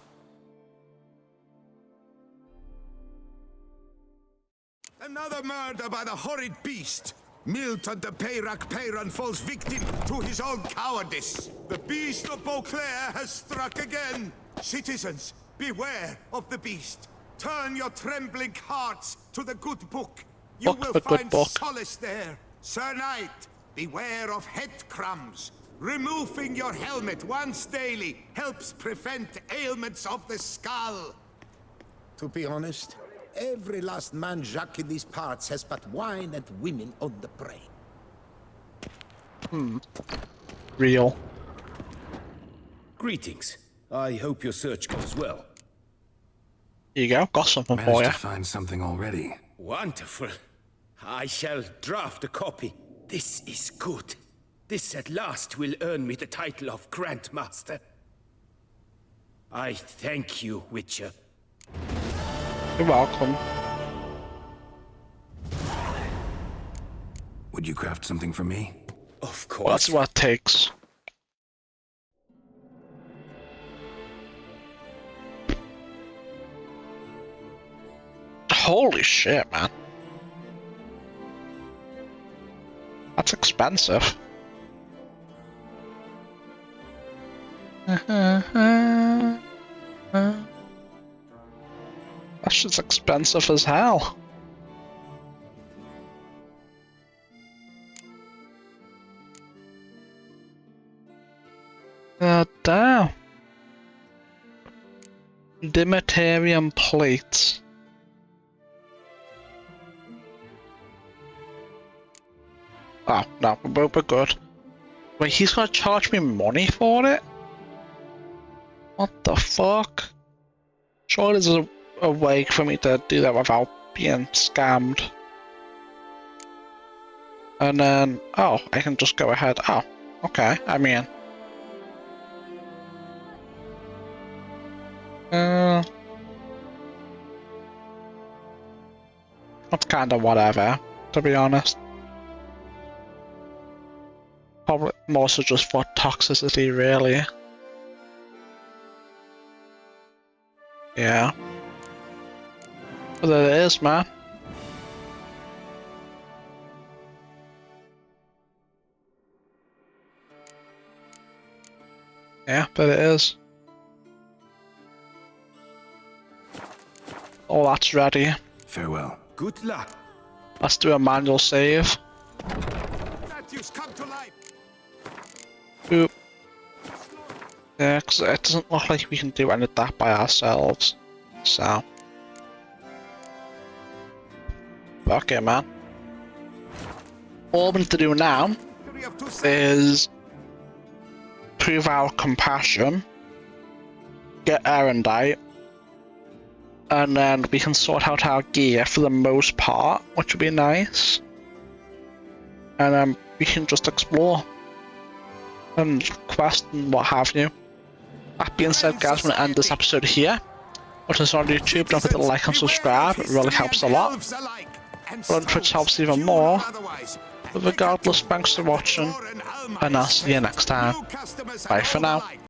[SPEAKER 6] Another murder by the horrid beast. Milton de Peyrac Peyron falls victim to his own cowardice. The beast of Beauclair has struck again. Citizens, beware of the beast. Turn your trembling hearts to the good book. You will find solace there. Sir Knight, beware of head crumbs. Removing your helmet once daily helps prevent ailments of the skull.
[SPEAKER 7] To be honest, every last man Jacques in these parts has but wine and women on the brain.
[SPEAKER 1] Real.
[SPEAKER 10] Greetings. I hope your search goes well.
[SPEAKER 1] Here you go, got something for
[SPEAKER 3] Managed
[SPEAKER 1] you.
[SPEAKER 3] to find something already.
[SPEAKER 10] Wonderful. I shall draft a copy. This is good. This at last will earn me the title of Grandmaster. I thank you, Witcher.
[SPEAKER 1] You're welcome.
[SPEAKER 3] Would you craft something for me?
[SPEAKER 10] Of
[SPEAKER 1] Well, that's
[SPEAKER 10] course.
[SPEAKER 1] what it takes. Holy shit, man. That's expensive. That shit's expensive as hell. God damn. Dimetarian plates. Oh, no, we're good. Wait, he's gonna charge me money for it? What the fuck? Sure there's a way for me to do that without being scammed. And then, oh, I can just go ahead. Oh, okay, I mean. That's kinda whatever, to be honest. Probably more so just for toxicity, really. Yeah. But there it is, man. Yeah, there it is. Oh, that's ready.
[SPEAKER 3] Farewell.
[SPEAKER 10] Good luck.
[SPEAKER 1] Let's do a manual save.
[SPEAKER 6] Matthews, come to life.
[SPEAKER 1] Oop. Yeah, because it doesn't look like we can do any of that by ourselves. So. Fuck it, man. All we need to do now is prove our compassion, get erendite, and then we can sort out our gear for the most part, which would be nice. And then we can just explore and quest and what have you. That being said, guys, I'm going to end this episode here. But if it's on YouTube, don't forget to like and subscribe, it really helps a lot. But on Twitch helps even more. But regardless, thanks for watching, and I'll see you next time. Bye for now.